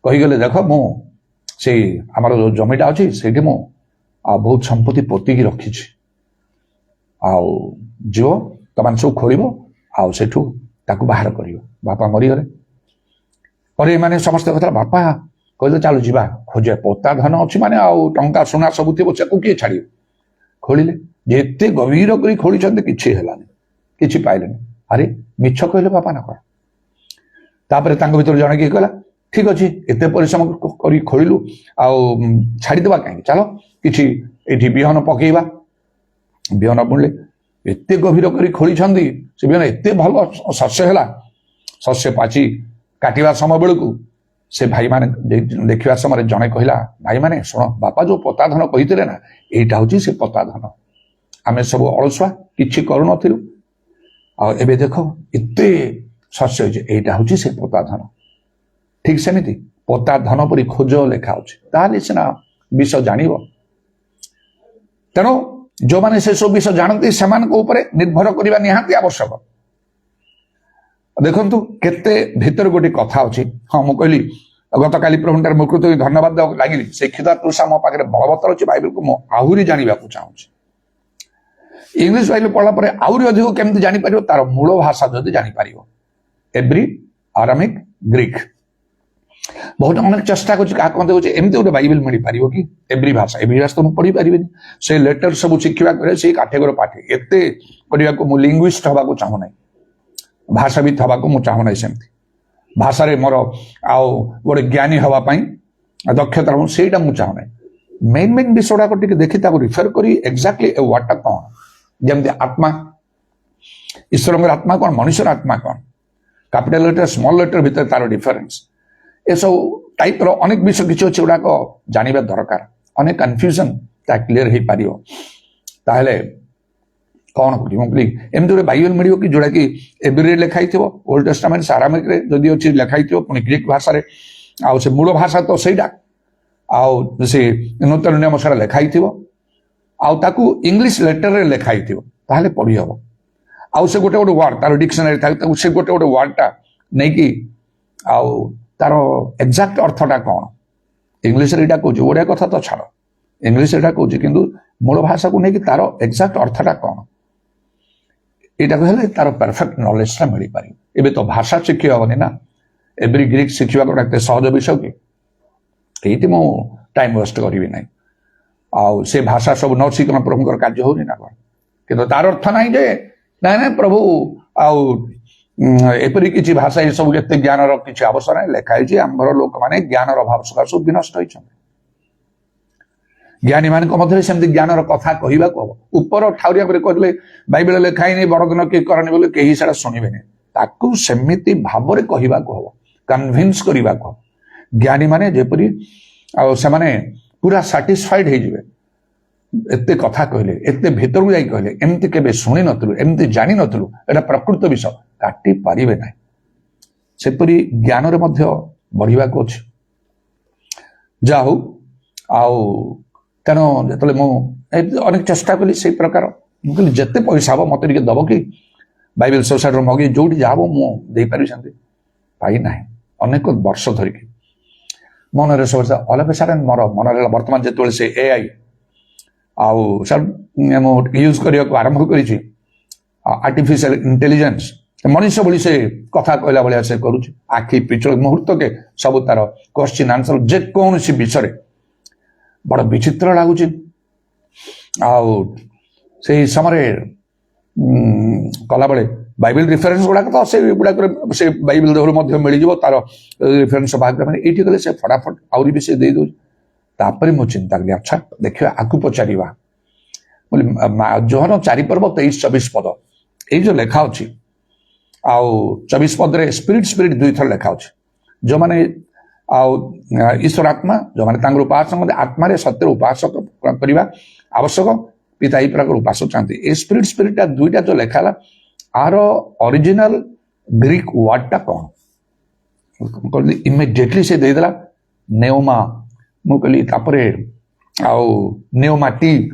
कहीगले देख मु से आमर जो जमीटा अच्छी से बहुत संपत्ति पोतिकी रखी जीव तुम सब खोल आठू बाहर कर बापा मरीगले पर मैंने समस्त कथा बापा कहले चलो जीवा खोजे पोता धन अच्छी माने टंका सुना सब थी से किए छाड़ खोलिले जेते गभीर कर खोली कि पाइले अरे मिछ कहले बापा ना कौन भर जड़े किए कहला ठीक अच्छे एत परिश्रम कर खोलु आड़ीदे कहीं चलो कि बिहन पकेबा बिहन बुणले एत गभीर कर खोली से बिहन एत भल शस्य है शस्य पाची काटिवा समय बेलू से भाई माने देखा समय जड़े कहला भाई माने शुण बापा जो पता धन कही ना यहाँ हूँ से पता धन आम सब अलसुआ कि करूँ एवं देख एत शस्य यहाँ हूँ से पता धन ठीक सेमती पोता धन परी खोज लेखा अच्छे सीना विषय जान तेणु जो मैंने से सब विषय जानते से निर्भर करने निहाती आवश्यक देखु केते भीतर गोटे कथा अच्छी हाँ मुझे कहली गत काली प्रभुटार मुकृत धन्यवाद लगे से क्षुधा तृषा मो पाखे बलवत्तर अच्छी बाइबल को आहरी जानवा चाहूँ इंग्लिश बाइबल पढ़ला पर आउरी अधिक केमती जानी पारियो तार मूल भाषा जदि जानी पारियो एब्री आरामिक ग्रीक बहुत अनेक चेष्टा कर एमती गोटे बाइबल मिल पार कि एव्री भाषा तो मुझे पढ़ी पारि से लेटर सब शिखा से काठेगर पाठे एत करने को लिंग्विस्ट हवा को चाहूना भाषाविद हवा को मुझे चाहूना सेमती भाषा रे मोर आउ गोटे ज्ञानी हवापाई दक्षता से मुझे चाहूना मेन मेन विषय गुड़ाक देखी रिफर करी एक्जाक्टली ए वर्डटा कौन जमती आत्मा ईश्वर आत्मा कौन मनुष्य आत्मा कौन कैपिटल लेटर स्मॉल लेटर भीतर तार डिफरेंस ये सब टाइप रो अनेक विषय किसी अच्छे गुड़ाक जानवा दरकार अनेक कन्फ्यूजन क्लीयर हो पार ताहले कौन करी एमती गोटे बाइबल मिल कि जोड़ा कि एब्री लिखाई ओल्ड टेस्टामेंट आरामिक जदि अच्छी लिखाई पुणी ग्रीक भाषा आउ से मूल भाषा तो सहीटा आउ से नूतन नियम सारा लिखाई आउ ताकू इंग्लिश लेटर रे लिखाई ताहले पढ़ी हम आउ से गोटे गोटे वर्ड तार डिक्शनरी था से गोटे गोटे वर्डटा नहीं कि आउ तार एक्जाक्ट अर्थटा कौन इंग्लिश रे कहूँ ओडिया कथा तो छाड़ इंग्लिश रे कहूँ कि मूल भाषा को लेकिन तार एक्जाक्ट अर्थटा कौन यहाँ कहले तार परफेक्ट नॉलेजटा मिल पार एवं तो भाषा शिखी हेनी ना एव्री ग्रीक शिखा गोटे सहज विषय कि ये मु टाइम वेस्ट करी ना आउ से भाषा सब न शिखन प्रभुकर कार्य होनी ना कौन कि तार अर्थ ना जे ना ना प्रभु आउ एपरी किसी भाषा ये सब एत ज्ञान किसी आवश्यक ना लिखाई आमर लोक मैंने ज्ञान अभाव सकाशु विनष्ट होती ज्ञानी मान मध्य सेमती ज्ञान कथा कहवा हम ऊपर ठाउरिया कहले बाइबल लिखाई नहीं बड़दिन किए करनी बोले कहीं से शुणवे ताकू सेमिति भाव में कहवा हम कन्भिन्स करने को ज्ञानी माने जेपरी से पूरा साटिस्फाइड हो एत कथा कहले एत भीतर को कहले एमती केबे शुणी नथलु एमती जानी नथलु एटा प्रकृत विषय काटी पारिबे ना सेपरी ज्ञान रे मध्य बढ़िबा को अछि जा हो आउ तेणु जो मु अनेक चेष्टा कली से प्रकार मुझे जिते पैसा हम मत दब कि बाइबल सोसाइटी मगे जो जाब मुझे पारि पाई ना अनेक वर्ष धरिकी मन सब ऑल ऑफ ए सडन मोर मन बर्तमान जो से एआई आउ सर यूज करने को आरंभ करी आर्टिफिशियल इंटेलिजेंस मनुष्य भली से कथा कहला भाया से करुच्च आखि पिछड़ मुहूर्त के सब तार क्वेश्चन आंसर जेकोसी विषय बड़ विचित्र लगुच से समय कला बेले बाइबल रिफरेन्स गुड़ाक तो से गुड़ाक से बाइबल देहर मिल जाव तार रिफरेन्स बाहर मैंने ये गले से फटाफट आहरी भी से दे दे तापर मु चिंता कली अच्छा देखिए आगु पचार जोहन 4 पर्व 23-24 पद ये जो लेखा अच्छी आउ 24 पद रे स्पिरिट स्पिरिट 2 थर लेखा अच्छी जो मैंने आउ ईश्वर आत्मा जो मैंने उपासक आत्मा रे सत्य उपासक करवा आवश्यक पिता यही प्रकार उपासक चाहते ये स्पिरिट स्पिरिट 2टा जो लेखा आर ओरिजिनल ग्रीक वर्डटा कौन इमिडिएटली से देदेला नेओमा मुझे आउ नेओमाटिक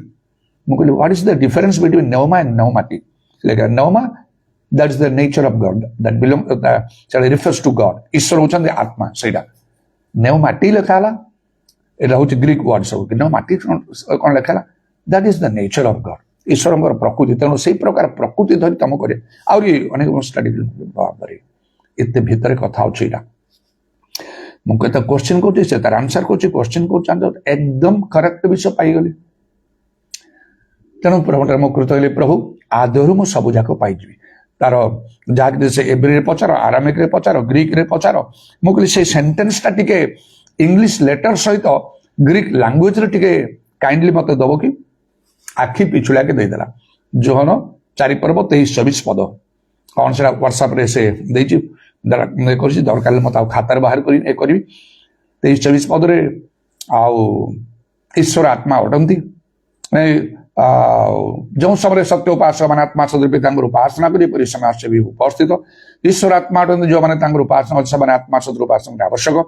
मुझे what is the difference between pneuma and pneumatic pneuma that is the nature of God that belong that refers to God ईश्वर होचंदे आत्मा सेटा नेओमाटी लिखाला एटा होच ग्रीक वर्ड सब नेओमाटिक कौन लिखाला that is the nature of God ईश्वर प्रकृति तेणु से प्रकार प्रकृति धरी तुम करे अनेक स्टडी एत भितर कथा अच्छे मुझे क्वेश्चन कर तार आंसर क्वेश्चन कर एकदम करेक्ट विषय पाईगली तेणु प्रभु मु कृत प्रभु आदर मु सब जाक पाइबी तार जहाँ से एब्री पचार आरामिक पचार ग्रीक रे पचार मुझे से सेंटेंस टा टिके इंग्लिश लेटर सहित ग्रीक लैंग्वेज रे टिके काइंडली मत दब कि आखि पिछुड़ा के देदेला जोहन 4 पर्व 23-24 पद कौन से व्हाट्सएप रे से देछि दरकार मत खातार बाहर करी 23-24 पद रे आउ ईश्वर आत्मा अटंती जो समय सत्य उपासक मैंने आत्मा सदृश पिता उपासना कर समय से भी उपस्थित ईश्वर आत्मा अटंती जो मैंने उपासना से आत्मा सदृश उपासना आवश्यक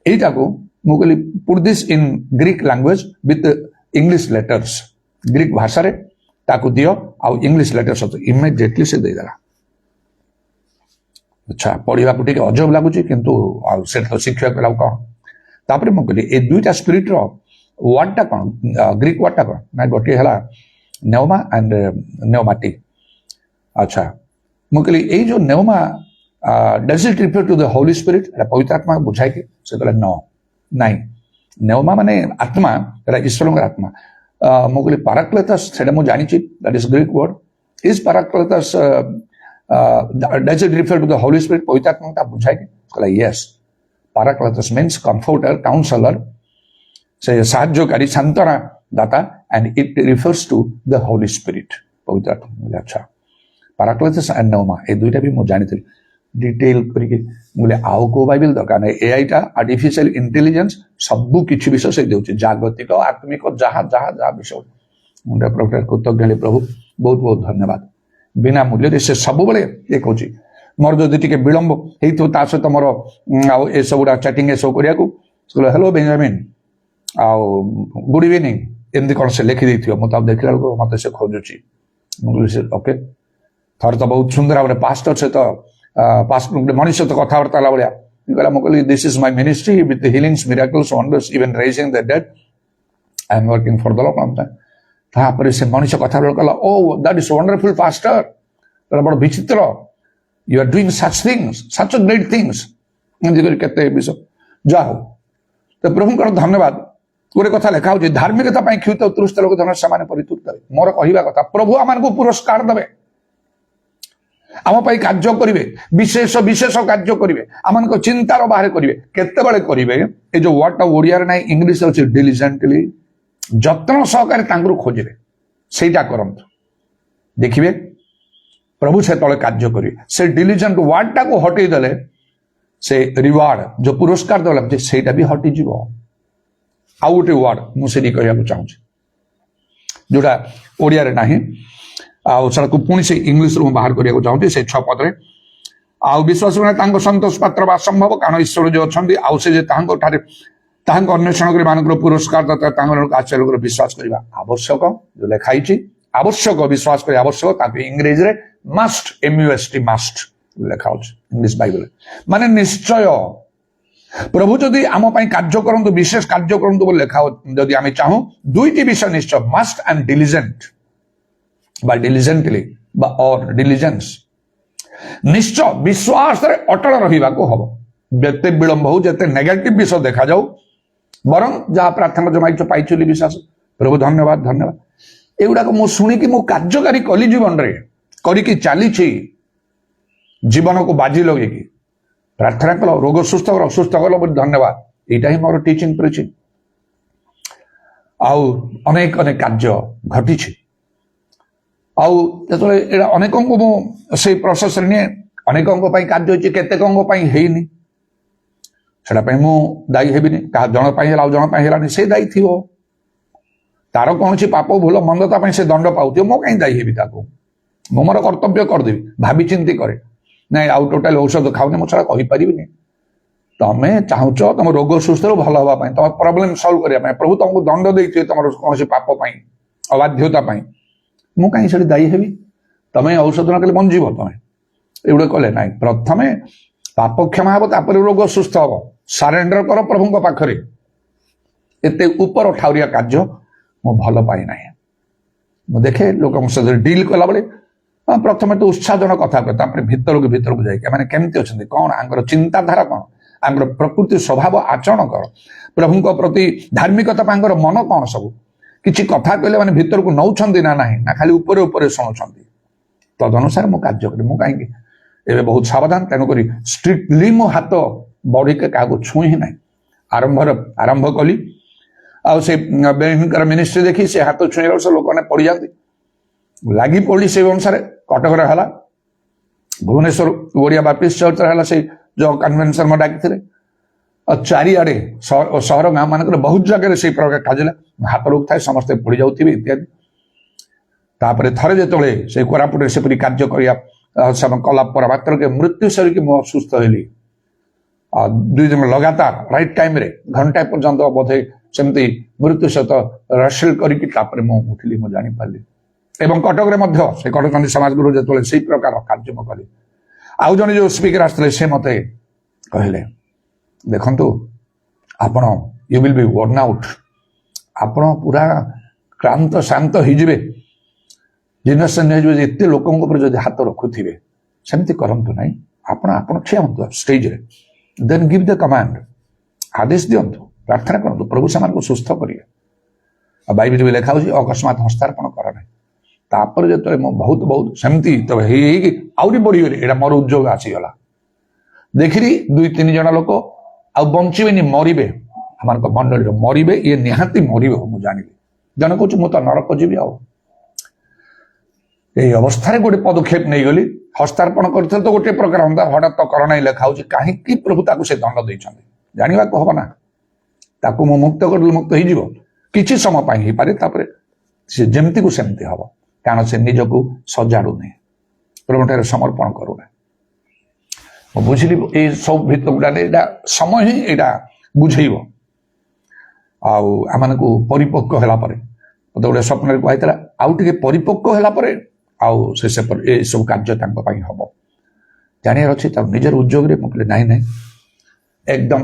यहीटा को मुझे put this in Greek language with English letters Greek भाषा रे ताकू दियो आउ इंग्लिश लेटर्स इमिडिएटली से देदेला अच्छा पढ़ा को टे अजब लगुच किंतु से तो शिक्षा कला कौन तापर मुझे कहली ए 2टा स्पिरिट वर्डटा कौन ग्रीक वर्डटा कौन ना गोटे है नेओमा एंड नेओमाटी अच्छा ମୁଁ କହିଲି ଏଇ ଯୋଉ pneuma does it refer to the Holy Spirit ଏଟା ପବିତ୍ର ଆତ୍ମା ବୁଝାଏ କି ସେ କହିଲା ନ ନାଇଁ ନେଓମା ମାନେ ଆତ୍ମା ଏଟା ଈଶ୍ୱରଙ୍କର ଆତ୍ମା ମୁଁ କହିଲି ପାରାକ୍ଲେତସ୍ ସେଟା ମୁଁ ଜାଣିଛି that is Greek word is ପାରାକ୍ଲେତସ୍ does it refer to the Holy Spirit ପବିତ୍ର ଆତ୍ମା ତା ବୁଝାଏ କି କହିଲା ୟେସ୍ ପାରାକ୍ଲେତସ୍ ମିନ୍ସ କମ୍ଫର୍ଟର କାଉନସଲର ସେ ସାହାଯ୍ୟକାରୀ ସାନ୍ତ୍ୱନା ଦାତା and it refers to the Holy Spirit पवित्र आत्मा अच्छा पाराक्लेतस एंड नेओमा ए दुईटा भी मुझे जानी डिटेल करके बोले आउ को बाइबल दरकार नहीं एआई टा आर्टिफिशियल इंटेलिजेंस सब किछि विषय से देउछि जागतिक आत्मिक जहाँ जहाँ जहाँ विषय मुंडा प्रभु कृतज्ञ प्रभु बहुत बहुत धन्यवाद बिना मूल्य से सब बेले ये कहूँ मोर जदि टिके विलंब हेतु ता सहित मोर ए सबुड़ा चैटिंग ए सब करिया को हेलो बेंजामिन आउ गुड इवनिंग एमती कौन से लिखि देथियो मत देखला बेलको मते से खोजुची से ओके थर तो बहुत सुंदर भाव पास्टर सहित पास्टर मनुष्य तो कथबार्ता भाया कहला मुझे this is my ministry with healings miracles wonders even raising the dead I am working for the Lord तापर से मनुष्य कथा कहला ओ दैट इज वंडरफुल पास्टर बड़ विचित्र you are doing such things such great things केते विषय जाओ तो प्रभु धन्यवाद गोटे कथा लिखा हो धार्मिकता क्षुत उत्कृष्ट लोक धन से परितुष्ट मोर कहवा कथा प्रभु आम पुरस्कार देवे आम कार्य करेंगे विशेष विशेष कार्य करेंगे आम चिंतार बाहर करेंगे केतबेले करेंगे ये जो वर्ड ओडिया ना इंग्लिश अच्छे डिलिजेंटली जत्न सहकार खोजे सेटा करंतु देखिए प्रभु से तले कार्य करेंगे से डिलिजेंट वर्ड टा को हटई देले से रिवार्ड जो पुरस्कार देला सेटा भी हटिज आउ गोटे वर्ड मुझे कहना चाहूँ जोटा ओडिया रे नाही आउ पुणी से इंग्लिश रू बाहर करने चाहूँ से 6 पदरे आउ विश्वास करना संतोष पात्र बा संभव कारण ईश्वर जो अच्छा आउ से अन्वेषण कर मान पुरस्कार दाता आश्चर्य विश्वास करने आवश्यक जो लिखाई आवश्यक विश्वास कर आवश्यक इंग्रेजी रे मस्ट MUST मस्ट लिखा इंग्लिश बाइबल माने निश्चय प्रभु जदि आम कार्य करंतु विशेष कार्य करंतु बोले लिखा जदि आम चाहूँ दुईटी विषय निश्चय मस्ट एंड डिलिजेंट बा डिलिजेंटली बा और डिलिजेंस निश्चय विश्वास रे अटल रहिबा को हबो जते विलंब हो जते नेगेटिव विषय देखा जाऊ बरं जहाँ प्रार्थना जमाई पाइछुली विश्वास प्रभु धन्यवाद धन्यवाद एगुड़ा मु शुणिकी मु कार्यकारी कली जीवन रे करिकी चली जीवन को बाजी लगे प्रार्थना कल रोग सुस्थ कर असुस्थ कल धन्यवाद यहाँ ही मोर टीचिंग प्रिचिंग आउ अनेक अनेक कार्य घटी आउ जो अनेकों से प्रोसेस निए अनेकों कार्य होती केतेकों हैनी से मु दायी हेबिनी क्या जन जन है से दायी थी तार कौन पाप भूल मंदता से दंड पाऊ मो कहीं दायी हेबी मु मोर कर्तव्य करदेवी भावी चिंती करे नाई आउ टोटाल औषध खाऊनी मुझे कहीपरि तुम्हें चाहूच तुम रोग सुस्थ भल हाँपाई तुम प्रोब्लेम सल्व करने प्रभु तुमको दंड देते तुम कौन पाप अबाध्यता मु कहीं दायी हेबी तुम्हें औषध न कले बंजीब तुम्हें एगुड़े कले ना प्रथम पाप क्षमा हम तापर रोग सुस्थ हम सरेंडर कर प्रभु पाखरे एते ऊपर ठाउरिया कार्य मु भल पाई ना मु देखे लोक सहित डील कला बेले प्रथम तो उत्साहजनक कथा कहते भितर को जाए मैंने केमती अच्छा कौन आंगर चिंताधारा कौन आंगर प्रकृति स्वभाव आचरण कौन प्रभु प्रति धार्मिकता मन कौन सब किसी कथा कहले मैंने भितर को नौछंती ना ना खाली ऊपर ऊपर शुणुंट तदनुसार मु कार्य करी मु कहीं एवं बहुत सावधान तेणुक स्ट्रिक्टली मो हाथ बढ़ी के क्या छुई ही ना आरंभ कली आर मिनिस्ट्री देखी से हाथ छुईबार से लोक मैंने पड़ जाती लगी पड़ी से अनुसार कटक है भुवनेश्वर ओडिया बापिस्ट चर्च है से जो कन्वेंशन में डाकी चारिआडे सहर गाँव मान बहुत जगह से प्रकार काजला हाथ रोक था समस्ते पड़ जाऊे इत्यादि तापर थे जो से कोरापुट से कार्य कला पर मात्र के मृत्यु सरिक मु असुस्थ हली 2 दिन लगातार राइट टाइम रे घंटा पर्यंत बोधे सेमती मृत्यु सहित रसेल कर उठिली मु जानी पाली एवं कटक रे से कटक समाज गुरु जो से प्रकार कार्य कली आउ जन जो स्पीकर आसते से मत कहले देखंतु आपण you will be worn out आपण पूरा क्रांत शांत हो ଜିନସ୍ ଏତେ ଲୋକଙ୍କ ଉପରେ ଯଦି ହାତ ରଖୁଥିବେ ସେମିତି କରନ୍ତୁ ନାହିଁ। ଆପଣ ଆପଣ ଠିଆ ହୁଅନ୍ତୁ ଷ୍ଟେଜରେ, ଦେନ୍ ଗିଭ୍ ଦ କମାଣ୍ଡ, ଆଦେଶ ଦିଅନ୍ତୁ, ପ୍ରାର୍ଥନା କରନ୍ତୁ, ପ୍ରଭୁ ସେମାନଙ୍କୁ ସୁସ୍ଥ କରିବେ। ଆଉ ବାଇବେଲରେ ଲେଖା ହେଉଛି ଅକସ୍ମାତ ହସ୍ତାର୍ପଣ କର ନାହିଁ। ତାପରେ ଯେତେବେଳେ ମୁଁ ବହୁତ ସେମିତି ତବେ ହେଇକି ଆହୁରି ବଢିଗଲି, ଏଇଟା ମୋର ଉଦ୍యోଗ ଆସିଗଲା। ଦେଖିଲି 2-3 ଜଣ ଲୋକ ଆଉ ବଞ୍ଚିବେନି, ମରିବେ, ଆମମାନଙ୍କ ମଣ୍ଡଳୀରେ ମରିବେ, ଇଏ ନିହାତି ମରିବ। ମୁଁ ଜାଣିଲି, ଜଣେ କହୁଛି ମୁଁ ତ ନରକ ଯିବି। ଆଉ এই ଅବସ୍ଥାରେ ଗୋଟେ ପଦକ୍ଷେପ ନେଇଗଲି। ହସ୍ତାର୍ପଣ କରିଥିଲେ ତ ଗୋଟିଏ ପ୍ରକାର ହନ୍ତା, ହଠାତ୍ ତ କର ନାହିଁ ଲେଖା ହେଉଛି। କାହିଁକି ପ୍ରଭୁ ତାକୁ ସେ ଦଣ୍ଡ ଦେଇଛନ୍ତି ଜାଣିବାକୁ ହବ ନା। ତାକୁ ମୁଁ ମୁକ୍ତ କରିଦେଲେ ମୁକ୍ତ ହେଇଯିବ, କିଛି ସମୟ ପାଇଁ ହେଇପାରେ, ତାପରେ ସେ ଯେମିତିକୁ ସେମିତି ହବ, କାରଣ ସେ ନିଜକୁ ସଜାଡୁନି, ପ୍ରଭୁଠାରେ ସମର୍ପଣ କରୁନି। ମୁଁ ବୁଝିଲି ଏଇ ସବୁ ଭିତରଗୁଡ଼ାରେ ଏଇଟା ସମୟ ହିଁ ଏଇଟା ବୁଝେଇବ। ଆଉ ଆମମାନଙ୍କୁ ପରିପକ୍ୱ ହେଲା ପରେ, ମତେ ଗୋଟେ ସ୍ୱପ୍ନରେ କୁହାଯାଇଥିଲା, ଆଉ ଟିକେ ପରିପକ୍ୱ ହେଲା ପରେ ଆଉ ଏସବୁ କାର୍ଯ୍ୟ ତାଙ୍କ ପାଇଁ ହବ, ଜାଣିବାର ଅଛି। ତାର ନିଜର ଉଦ୍యోଗରେ ମୁଁ କହିଲି ନାହିଁ, ଏକଦମ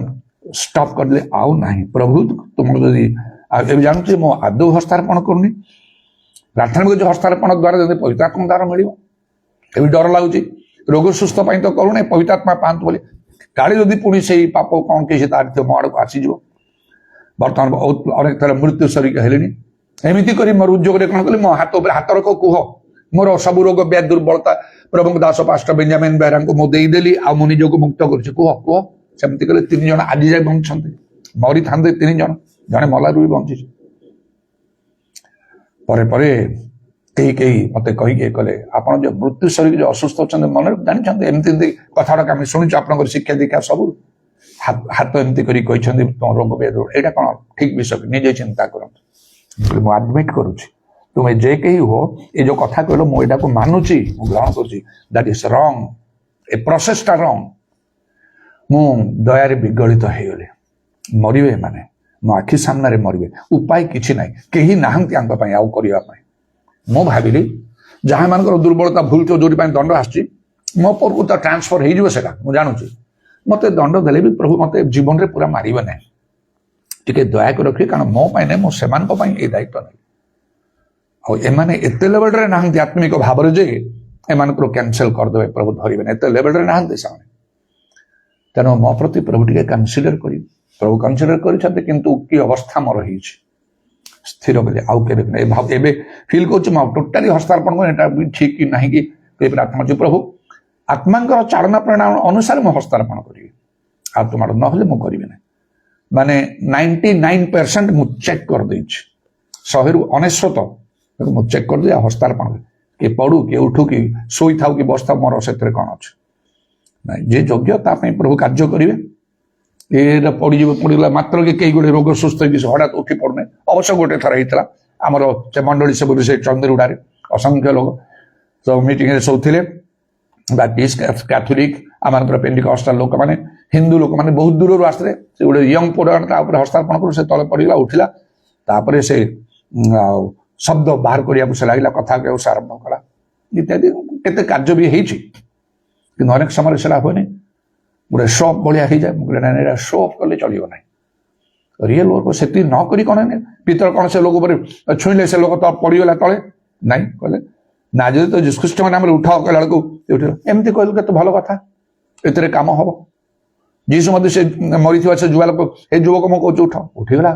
ଷ୍ଟପ୍ କରିଦେଲେ, ଆଉ ନାହିଁ। ପ୍ରଭୁ ତୁମକୁ ଯଦି ଏବେ ଜାଣୁଛି ମୁଁ ଆଦୌ ହସ୍ତାର୍ପଣ କରୁନି, ପ୍ରାର୍ଥନା କରୁଛି ହସ୍ତାର୍ପଣ ଦ୍ୱାରା ଯଦି ପବିତ୍ରାତ୍ମା ଦ୍ୱାରା ମିଳିବ। ଏବେ ଡର ଲାଗୁଛି, ରୋଗ ସୁସ୍ଥ ପାଇଁ ତ କରୁନି, ପବିତ୍ରାତ୍ମା ପାଆନ୍ତୁ ବୋଲି, କାଳେ ଯଦି ପୁଣି ସେଇ ପାପ କ'ଣ କିଛି ତାର ମୋ ଆଡ଼କୁ ଆସିଯିବ। ବର୍ତ୍ତମାନ ଅନେକ ଥର ମୃତ୍ୟୁ ଶରୀର ହେଲେଣି। ଏମିତି କରି ମୋର ଉଦ୍యోଗରେ କ'ଣ କଲି, ମୋ ହାତ ଉପରେ ହାତ ରଖ, କୁହ ମୋର ସବୁ ରୋଗ ବ୍ୟାଧ ଦୁର୍ବଳତା ପ୍ରଭୁଙ୍କ ଦାସ ପାଷ୍ଟର ବେଞ୍ଜାମିନ ବେହେରାଙ୍କୁ ମୁଁ ଦେଇଦେଲି, ଆଉ ମୁଁ ନିଜକୁ ମୁକ୍ତ କରୁଛି, କୁହ। ସେମିତି କଲେ 3 ଜଣ ଆଜି ଯାଏ ବଞ୍ଚିଛନ୍ତି। ମରିଥାନ୍ତେ 3 ଜଣ, ଜଣେ ମଲାରୁ ବି ବଞ୍ଚିଛି। ପରେ କେହି ମତେ କହିକି କଲେ, ଆପଣ ଯୋଉ ମୃତ୍ୟୁ ଶରୀର ଯୋଉ ଅସୁସ୍ଥ ଅଛନ୍ତି ମନେ ଜାଣିଛନ୍ତି, ଏମିତି କଥାଗୁଡାକ ଆମେ ଶୁଣିଛୁ ଆପଣଙ୍କର ଶିକ୍ଷା ଦୀକ୍ଷା ସବୁ। ହାତ ଏମିତି କରି କହିଛନ୍ତି ତମ ରୋଗ ବ୍ୟାଧ, ଏଇଟା କ'ଣ ଠିକ ବିଷୟ? ନିଜେ ଚିନ୍ତା କରନ୍ତୁ। ମୁଁ ଆଡମିଟ୍ କରୁଛି, ତୁମେ ଯେ କେହି ହୁଅ, ଏ ଯୋଉ କଥା କହିଲ ମୁଁ ଏଟାକୁ ମାନୁଛି, ମୁଁ ଗ୍ରହଣ କରୁଛି। ଦ୍ୟାଟ୍ ଇଜ ରଙ୍ଗ, ଏ ପ୍ରୋସେସଟା ରଙ୍ଗ। ମୁଁ ଦୟାରେ ବିଗଳିତ ହେଇଗଲି। ମରିବେ ଏମାନେ, ମୋ ଆଖି ସାମ୍ନାରେ ମରିବେ, ଉପାୟ କିଛି ନାହିଁ, କେହି ନାହାନ୍ତି ଆଙ୍କ ପାଇଁ ଆଉ କରିବା ପାଇଁ। ମୁଁ ଭାବିଲି ଯାହା ମାନଙ୍କର ଦୁର୍ବଳତା ଭୁଲ ଥିବ, ଯୋଉଠି ପାଇଁ ଦଣ୍ଡ ଆସିଛି, ମୋ ପରକୁ ତ ଟ୍ରାନ୍ସଫର ହେଇଯିବ, ସେଟା ମୁଁ ଜାଣୁଛି। ମତେ ଦଣ୍ଡ ଦେଲେ ବି ପ୍ରଭୁ ମତେ ଜୀବନରେ ପୁରା ମାରିବେ ନାହିଁ, ଟିକେ ଦୟାକୁ ରଖିବେ, କାରଣ ମୋ ପାଇଁ ନାହିଁ, ମୁଁ ସେମାନଙ୍କ ପାଇଁ ଏଇ ଦାୟିତ୍ୱ ନେବି। ଆଉ ଏମାନେ ଏତେ ଲେଭେଲରେ ନାହାନ୍ତି ଆତ୍ମିକ ଭାବରେ ଯେ ଏମାନଙ୍କୁ କ୍ୟାନସେଲ କରିଦେବେ, ପ୍ରଭୁ ଧରିବେନି, ଏତେ ଲେଭେଲରେ ନାହାନ୍ତି ସେମାନେ। ତେଣୁ ମୋ ପ୍ରତି ପ୍ରଭୁ ଟିକେ କନସିଡର କରିବେ। ପ୍ରଭୁ କନସିଡର କରିଛନ୍ତି, କିନ୍ତୁ କି ଅବସ୍ଥା ମୋର ହେଇଛି, ସ୍ଥିର କଲେ ଆଉ କେବେ ଏବେ ଫିଲ୍ କରୁଛି ମୁଁ ଟୋଟାଲି ହସ୍ତାର୍ପଣ କରେ, ଏଟା ବି ଠିକ କି ନାହିଁ କି ପ୍ରାର୍ଥନା କରୁଛି, ପ୍ରଭୁ ଆତ୍ମାଙ୍କର ଚାଳନା ପ୍ରେରଣା ଅନୁସାରେ ମୁଁ ହସ୍ତାର୍ପଣ କରିବି, ଆଉ ତୁମର ନହେଲେ ମୁଁ କରିବି ନାହିଁ। ମାନେ 99% ମୁଁ ଚେକ୍ କରିଦେଇଛି, 100ରୁ 99 ମୁଁ ଚେକ୍ କରିଦେଇ ଆଉ ହସ୍ତାର୍ପଣ, କିଏ ପଡୁ କିଏ ଉଠୁ କି ଶୋଇଥାଉ କି ବସିଥାଉ, ମୋର ସେଥିରେ କ'ଣ ଅଛି ନାଇଁ। ଯେ ଯୋଗ୍ୟ ତା ପାଇଁ ପ୍ରଭୁ କାର୍ଯ୍ୟ କରିବେ। ଏଇଟା ପଡ଼ିଗଲା ମାତ୍ର କେହି ଗୋଟେ ରୋଗ ସୁସ୍ଥ ହେଇକି ହଠାତ୍ ଉଠି ପଡୁନାହିଁ। ଅବଶ୍ୟ ଗୋଟେ ଥର ହେଇଥିଲା ଆମର ସେ ମଣ୍ଡଳୀ ସବୁ ସେ ଚନ୍ଦିରୁଡ଼ାରେ, ଅସଂଖ୍ୟ ଲୋକ ସବୁ ମିଟିଂରେ ସବୁ ଥିଲେ, ବାପ୍ଟିଷ୍ଟ, କ୍ୟାଥୋଲିକ, ଆମମାନଙ୍କର ପେଣ୍ଟିକଷ୍ଟାଲ ଲୋକମାନେ, ହିନ୍ଦୁ ଲୋକମାନେ ବହୁତ ଦୂରରୁ ଆସିଥିଲେ। ସେ ଗୋଟେ ୟଙ୍ଗ ପୁଅ ତା ଉପରେ ହସ୍ତାର୍ପଣ କରୁ, ସେ ତଳେ ପଡ଼ିଗଲା, ଉଠିଲା, ତାପରେ ସେ ଶବ୍ଦ ବାହାର କରିବାକୁ ସେ ଲାଗିଲା, କଥା କହିବାକୁ ସେ ଆରମ୍ଭ କଲା, ଇତ୍ୟାଦି କେତେ କାର୍ଯ୍ୟ ବି ହେଇଛି। କିନ୍ତୁ ଅନେକ ସମୟରେ ସେଟା ହୁଏନି, ଗୋଟେ ଶୋ ଅଫ୍ ଭଳିଆ ହେଇଯାଏ। ମୁଁ କହିଲି ନାଇଁ, ଏଇଟା ଶୋ ଅଫ୍ କଲେ ଚଳିବ ନାହିଁ, ରିଏଲ ୱାର୍କ ସେତିକି ନ କରି କ'ଣ ପିତର କ'ଣ ସେ ଲୋକ ଉପରେ ଛୁଇଁଲେ ସେ ଲୋକ ତ ପଡ଼ିଗଲା ତଳେ, ନାଇଁ କହିଲେ ନା, ଯଦି ତ ଯୀଶୁଖ୍ରୀଷ୍ଟଙ୍କ ନାମରେ ଉଠାଅ କହିଲା ବେଳକୁ ଉଠିଲ, ଏମିତି କହିଲୁ କେତେ ଭଲ କଥା, ଏଥିରେ କାମ ହବ। ଯୀଶୁ ମଧ୍ୟ ସେ ମରିଥିବା ସେ ଯୁବା ଲୋକ, ଏ ଯୁବକ ମୁଁ କହୁଛି ଉଠ, ଉଠିଗଲା।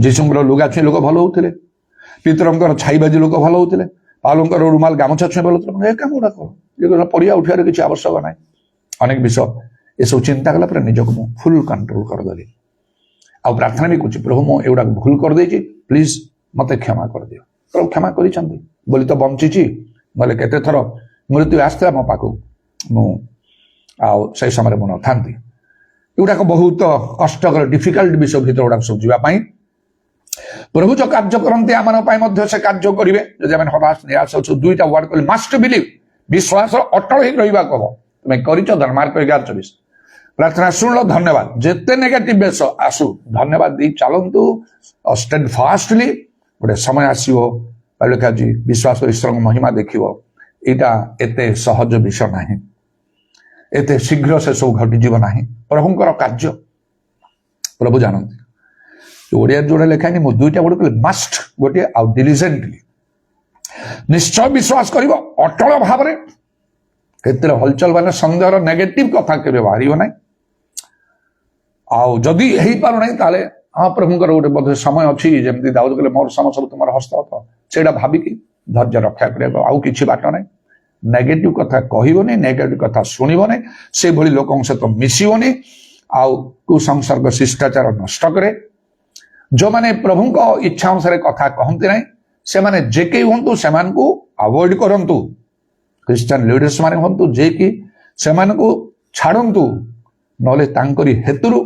ଯୀଶୁଙ୍କର ଲୁଗା ଛୁଇଁ ଲୋକ ଭଲ ହଉଥିଲେ, ପିତରଙ୍କର ଛାଇ ବାଜି ଲୋକ ଭଲ ହଉଥିଲେ, ପାଉଲଙ୍କର ରୁମାଲ ଗାମୁଛା ଛୁଇଁ ଭଲ ହଉଥିଲେ। ଏ କାମ ଗୁଡାକ ପଡ଼ିଆ ଉଠିବାର କିଛି ଆବଶ୍ୟକ ନାହିଁ। ଅନେକ ବିଷୟ ଏସବୁ ଚିନ୍ତା କଲା ପରେ ନିଜକୁ ମୁଁ ଫୁଲ କଣ୍ଟ୍ରୋଲ କରିଦେଲି। ଆଉ ପ୍ରାର୍ଥନା ବି କରୁଛି, ପ୍ରଭୁ ମୁଁ ଏଗୁଡାକ ଭୁଲ କରିଦେଇଛି, ପ୍ଲିଜ ମତେ କ୍ଷମା କରିଦିଅ। ପ୍ରଭୁ କ୍ଷମା କରିଛନ୍ତି ବୋଲି ତ ବଞ୍ଚିଛି, ନହେଲେ କେତେ ଥର ମୃତ୍ୟୁ ଆସିଥିଲା ମୋ ପାଖକୁ, ମୁଁ ଆଉ ସେଇ ସମୟରେ ମୁଁ ନଥାନ୍ତି। ଏଗୁଡାକ ବହୁତ କଷ୍ଟକର ଡିଫିକଲ୍ଟ ବିଷୟ ଭିତରେ ଗୁଡାକ ସବୁ ଯିବା ପାଇଁ ପ୍ରଭୁ ଯୋଉ କାର୍ଯ୍ୟ କରନ୍ତି ଆମମାନଙ୍କ ପାଇଁ ମଧ୍ୟ ସେ କାର୍ଯ୍ୟ କରିବେ। ଯଦି ଆମେ ହତାଶ ନିରାଶ ଅଛୁ, 2ଟା ୱାର୍ଡ କହିଲେ, ମାଷ୍ଟ ବିଲିଭ, ବିଶ୍ୱାସ ଅଟଳ ହେଇ ରହିବାକୁ ହବ। ତୁମେ କରିଛ, ମାର୍କ 11:24। ପ୍ରାର୍ଥନା ଶୁଣିଲ, ଧନ୍ୟବାଦ। ଯେତେ ନେଗେଟିଭ ବେଶ ଆସୁ, ଧନ୍ୟବାଦ ଦେଇ ଚାଲନ୍ତୁ ଷ୍ଟେଡ୍ ଫାଷ୍ଟଲି। ଗୋଟେ ସମୟ ଆସିବ, ଲେଖା ଅଛି, ବିଶ୍ୱାସ କରି ଈଶ୍ୱରଙ୍କ ମହିମା ଦେଖିବ। ଏଇଟା ଏତେ ସହଜ ବିଷୟ ନାହିଁ, ଏତେ ଶୀଘ୍ର ସେ ସବୁ ଘଟିଯିବ ନାହିଁ। ପ୍ରଭୁଙ୍କର କାର୍ଯ୍ୟ ପ୍ରଭୁ ଜାଣନ୍ତି। ଓଡ଼ିଆରେ ଯୋଉଟା ଲେଖା ହେଇନି, ମୁଁ 2ଟା ୱାର୍ଡ କହିଲି, ମାଷ୍ଟ ଗୋଟିଏ, ଆଉ ଡିଲିଜେଣ୍ଟଲି। ନିଶ୍ଚୟ ବିଶ୍ୱାସ କରିବ ଅଟଳ ଭାବରେ। ଏଥିରେ ହଲଚଲ ମାନେ ସନ୍ଦେହର ନେଗେଟିଭ କଥା କେବେ ବାହାରିବ ନାହିଁ। ଆଉ ଯଦି ହେଇପାରୁନାହିଁ ତାହେଲେ ହଁ ପ୍ରଭୁଙ୍କର ଗୋଟେ ବୋଧେ ସମୟ ଅଛି, ଯେମିତି ଦାଉଦ କହିଲେ ମୋର ସମୟ ସବୁ ତୁମର ହସ୍ତଗତ, ସେଇଟା ଭାବିକି ଧୈର୍ଯ୍ୟ ରକ୍ଷା କରିବାକୁ ଆଉ କିଛି ବାଟ ନାହିଁ। ନେଗେଟିଭ କଥା କହିବନି, ନେଗେଟିଭ କଥା ଶୁଣିବନି, ସେଭଳି ଲୋକଙ୍କ ସହିତ ମିଶିବନି। ଆଉ କୁସଂସର୍ଗ ଶିଷ୍ଟାଚାର ନଷ୍ଟ କରେ। ଯେଉଁମାନେ ପ୍ରଭୁଙ୍କ ଇଚ୍ଛା ଅନୁସାରେ କଥା କହନ୍ତି ନାହିଁ ସେମାନେ ଯେ କେହି ହୁଅନ୍ତୁ ସେମାନଙ୍କୁ ଆଭଏଡ୍ କରନ୍ତୁ। ଖ୍ରୀଷ୍ଟିଆନ ଲିଡର୍ସ ମାନେ ହୁଅନ୍ତୁ ଯେ କି ସେମାନଙ୍କୁ ଛାଡ଼ନ୍ତୁ, ନହେଲେ ତାଙ୍କରି ହେତୁରୁ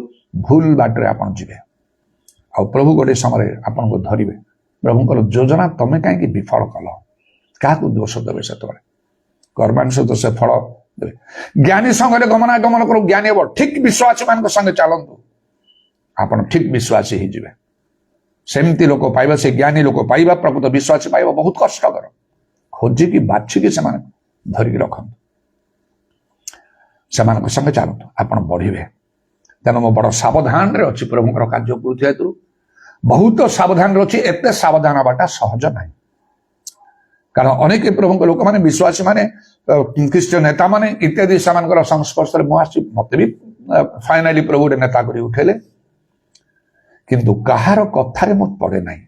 ଭୁଲ ବାଟରେ ଆପଣ ଯିବେ। ଆଉ ପ୍ରଭୁ ଗୋଟେ ସମୟରେ ଆପଣଙ୍କୁ ଧରିବେ। ପ୍ରଭୁଙ୍କର ଯୋଜନା ତମେ କାହିଁକି ବିଫଳ କଲ, କାହାକୁ ଦୋଷ ଦେବେ ସେତେବେଳେ? କର୍ମାଂଶ ତ ସେ ଫଳ ଦେବେ। ଜ୍ଞାନୀ ସଙ୍ଗରେ ଗମନାଗମନ କରୁ, ଜ୍ଞାନୀ ହେବ। ଠିକ ବିଶ୍ୱାସୀ ମାନଙ୍କ ସଙ୍ଗେ ଚାଲନ୍ତୁ, ଆପଣ ଠିକ ବିଶ୍ୱାସୀ ହେଇଯିବେ। ସେମିତି ଲୋକ ପାଇବା, ସେ ଜ୍ଞାନୀ ଲୋକ ପାଇବା, ପ୍ରକୃତ ବିଶ୍ୱାସୀ ପାଇବା ବହୁତ କଷ୍ଟକର। ଖୋଜିକି ବାଛିକି ସେମାନଙ୍କୁ ଧରିକି ରଖନ୍ତୁ, ସେମାନଙ୍କ ସଙ୍ଗେ ଚାଲନ୍ତୁ, ଆପଣ ବଢିବେ। ତେଣୁ ମୁଁ ବଡ ସାବଧାନରେ ଅଛି ପ୍ରଭୁଙ୍କର କାର୍ଯ୍ୟ କରୁଥିବା ହେତୁ, ବହୁତ ସାବଧାନରେ ଅଛି। ଏତେ ସାବଧାନ ହବାଟା ସହଜ ନାହିଁ, କାରଣ ଅନେକ ପ୍ରଭୁଙ୍କ ଲୋକମାନେ, ବିଶ୍ୱାସୀ ମାନେ, ଖ୍ରୀଷ୍ଟିୟ ନେତା ମାନେ ଇତ୍ୟାଦି ସେମାନଙ୍କର ସଂସ୍ପର୍ଶରେ ମୁଁ ଆସିଛି। ମତେ ବି ଫାଇନାଲି ପ୍ରଭୁ ଗୋଟେ ନେତା କରି ଉଠେଇଲେ, କିନ୍ତୁ କାହାର କଥାରେ ମୁଁ ପଡେ ନାହିଁ,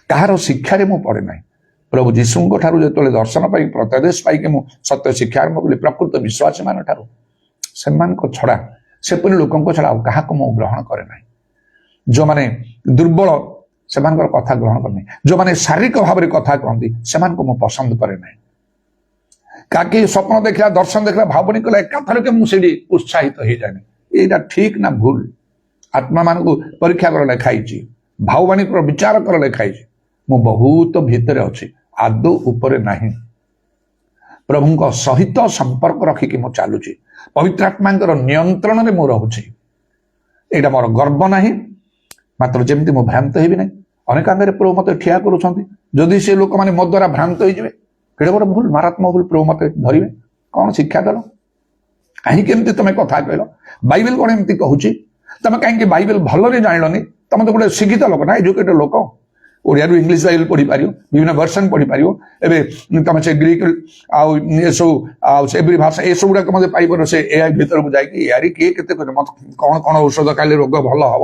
କାହାର ଶିକ୍ଷାରେ ମୁଁ ପଡେ ନାହିଁ। ପ୍ରଭୁ ଯୀଶୁଙ୍କ ଠାରୁ ଯେତେବେଳେ ଦର୍ଶନ ପାଇ ପ୍ରତ୍ୟାଦେଶ ପାଇକି ମୁଁ ସତ୍ୟ ଶିକ୍ଷା ଆରମ୍ଭ କଲି, ପ୍ରକୃତ ବିଶ୍ୱାସୀ ମାନଙ୍କ ଠାରୁ, ସେମାନଙ୍କ ଛଡା, ସେପରି ଲୋକଙ୍କ ଛଡା ଆଉ କାହାକୁ ମୁଁ ଗ୍ରହଣ କରେ ନାହିଁ। ଯେଉଁମାନେ ଦୁର୍ବଳ ସେମାନଙ୍କର କଥା ଗ୍ରହଣ କରେ ନାହିଁ। ଯେଉଁମାନେ ଶାରୀରିକ ଭାବରେ କଥା କହନ୍ତି ସେମାନଙ୍କୁ ମୁଁ ପସନ୍ଦ କରେ ନାହିଁ। କାକି ସ୍ୱପ୍ନ ଦେଖିଲା, ଦର୍ଶନ ଦେଖିଲା, ଭାବନି କଲା, ଏକାଥରକେ ମୁଁ ସେଠି ଉତ୍ସାହିତ ହେଇଯାଏନି। ଏଇଟା ଠିକ ନା ଭୁଲ? ଆତ୍ମା ମାନଙ୍କୁ ପରୀକ୍ଷା କର ଲେଖା ହେଇଛି, ଭାବବାଣୀଙ୍କର ବିଚାର କର ଲେଖା ହେଇଛି। ମୁଁ ବହୁତ ଭିତରେ ଅଛି, ଆଦୌ ଉପରେ ନାହିଁ। ପ୍ରଭୁଙ୍କ ସହିତ ସମ୍ପର୍କ ରଖିକି ମୁଁ ଚାଲୁଛି, ପବିତ୍ର ଆତ୍ମାଙ୍କର ନିୟନ୍ତ୍ରଣରେ ମୁଁ ରହୁଛି। ଏଇଟା ମୋର ଗର୍ବ ନାହିଁ, ମାତ୍ର ଯେମିତି ମୁଁ ଭ୍ରାନ୍ତ ହେବି ନାହିଁ। ଅନେକ ଆଗରେ ପ୍ରଭୁ ମତେ ଠିଆ କରୁଛନ୍ତି, ଯଦି ସେ ଲୋକମାନେ ମୋ ଦ୍ୱାରା ଭ୍ରାନ୍ତ ହେଇଯିବେ, କେଡ଼େ ବଡ଼ ଭୁଲ, ମାରାତ୍ମକ ଭୁଲ। ପ୍ରଭୁ ମତେ ଧରିବେ, କଣ ଶିକ୍ଷା ଦେଲ, କାହିଁକି ଏମିତି ତମେ କଥା କହିଲ, ବାଇବେଲ କଣ ଏମିତି କହୁଛି, ତମେ କାହିଁକି ବାଇବେଲ ଭଲରେ ଜାଣିଲନି? ତମେ ତ ଗୋଟେ ଶିକ୍ଷିତ ଲୋକ ନା, ଏଜୁକେଟେଡ ଲୋକ, ଓଡ଼ିଆରୁ ଇଂଲିଶ ବାଇବେଲ ପଢିପାରିବ, ବିଭିନ୍ନ ଭର୍ସନ ପଢିପାରିବ। ଏବେ ତମେ ସେ ଗ୍ରୀକ ଆଉ ଏସବୁ ଆଉ ଏଭଳି ଭାଷା ଏସବୁ ଗୁଡାକ ମତେ ପାଇପାର, ସେ ଏଆଇ ଭିତରକୁ ଯାଇକି ଏଆରି କିଏ କେତେ କହିଲେ ମତେ କଣ କଣ ଔଷଧ ଖାଇଲେ ରୋଗ ଭଲ ହବ,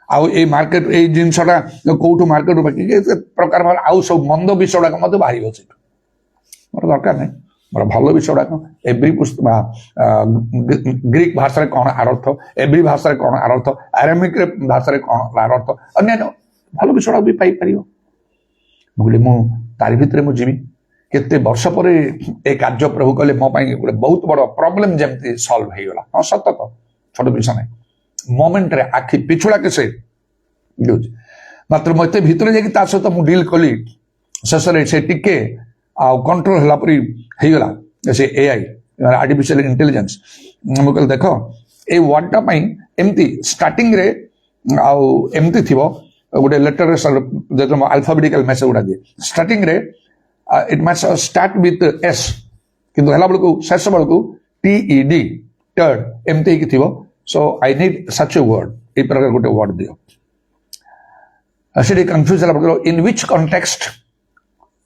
ଆଉ ଏଇ ମାର୍କେଟ ଏଇ ଜିନିଷଟା କୋଉଠୁ ମାର୍କେଟରୁ କେତେ ପ୍ରକାର ଭାବରେ ଆଉ ସବୁ ମନ୍ଦ ବିଷୟ ଗୁଡାକ ମତେ ବାହାରିବ। ସେଠୁ ମୋର ଦରକାର ନାହିଁ, ମୋର ଭଲ ବିଷୟ ଗୁଡାକ ଏଭ୍ରି ଗ୍ରୀକ ଭାଷାରେ କଣ ଆରର୍ଥ, ଏଭ୍ରି ଭାଷାରେ କଣ ଆରର୍ଥ, ଆରାମିକ ଭାଷାରେ କଣ ଆରର୍ଥ, ଅନ୍ୟାନ୍ୟ ଭଲ ବିଷୟ ବି ପାଇପାରିବ। ମୁଁ କହିଲି ମୁଁ ତାରି ଭିତରେ ମୁଁ ଯିବି। କେତେ ବର୍ଷ ପରେ ଏ କାର୍ଯ୍ୟ ପ୍ରଭୁ କଲେ, ମୋ ପାଇଁ ଗୋଟେ ବହୁତ ବଡ ପ୍ରୋବ୍ଲେମ ଯେମିତି ସଲ୍ଭ ହେଇଗଲା। ହଁ ସତ ତ, ଛୋଟ ବିଷୟ ନାହିଁ। ମୋମେଣ୍ଟରେ ଆଖି ପିଛୁଳାକେ ସେ ଦେଉଛି, ମାତ୍ର ମୁଁ ଏତେ ଭିତରେ ଯାଇକି ତା ସହିତ ମୁଁ ଡିଲ୍ କଲି। ଶେଷରେ ସେ ଟିକେ ଆଉ କଣ୍ଟ୍ରୋଲ ହେଲା ପରି ହେଇଗଲା, ସେ ଏଆଇ ଆର୍ଟିଫିସିଆଲ ଇଣ୍ଟେଲିଜେନ୍ସ। ମୁଁ କହିଲି ଦେଖ, ଏଇ ୱାର୍ଡଟା ପାଇଁ ଏମିତି ଷ୍ଟାର୍ଟିଂରେ ଆଉ ଏମିତି ଥିବ ଗୋଟେ ଲେଟରରେ ଆଲଫାବେଟିକାଲ ମେସେଜ ଗୁଡା ଦିଏ। ଷ୍ଟାର୍ଟିଂରେ ଇଟ୍ ମାଷ୍ଟ ଷ୍ଟାର୍ଟ ୱିଥ୍ ଏସ୍, କିନ୍ତୁ ହେଲା ବେଳକୁ ଶେଷ ବେଳକୁ TED ଟର୍ଡ ଏମିତି ହେଇକି ଥିବ। So I need such a word, ଏଇ ପ୍ରକାର ଗୋଟେ ୱାର୍ଡ ଦିଅ। ସେଠି କନଫ୍ୟୁଜ ହେଲା ପଡ଼ିବ, ଇନ୍ ୱିଚ୍ କଣ୍ଟେକ୍ସଟ,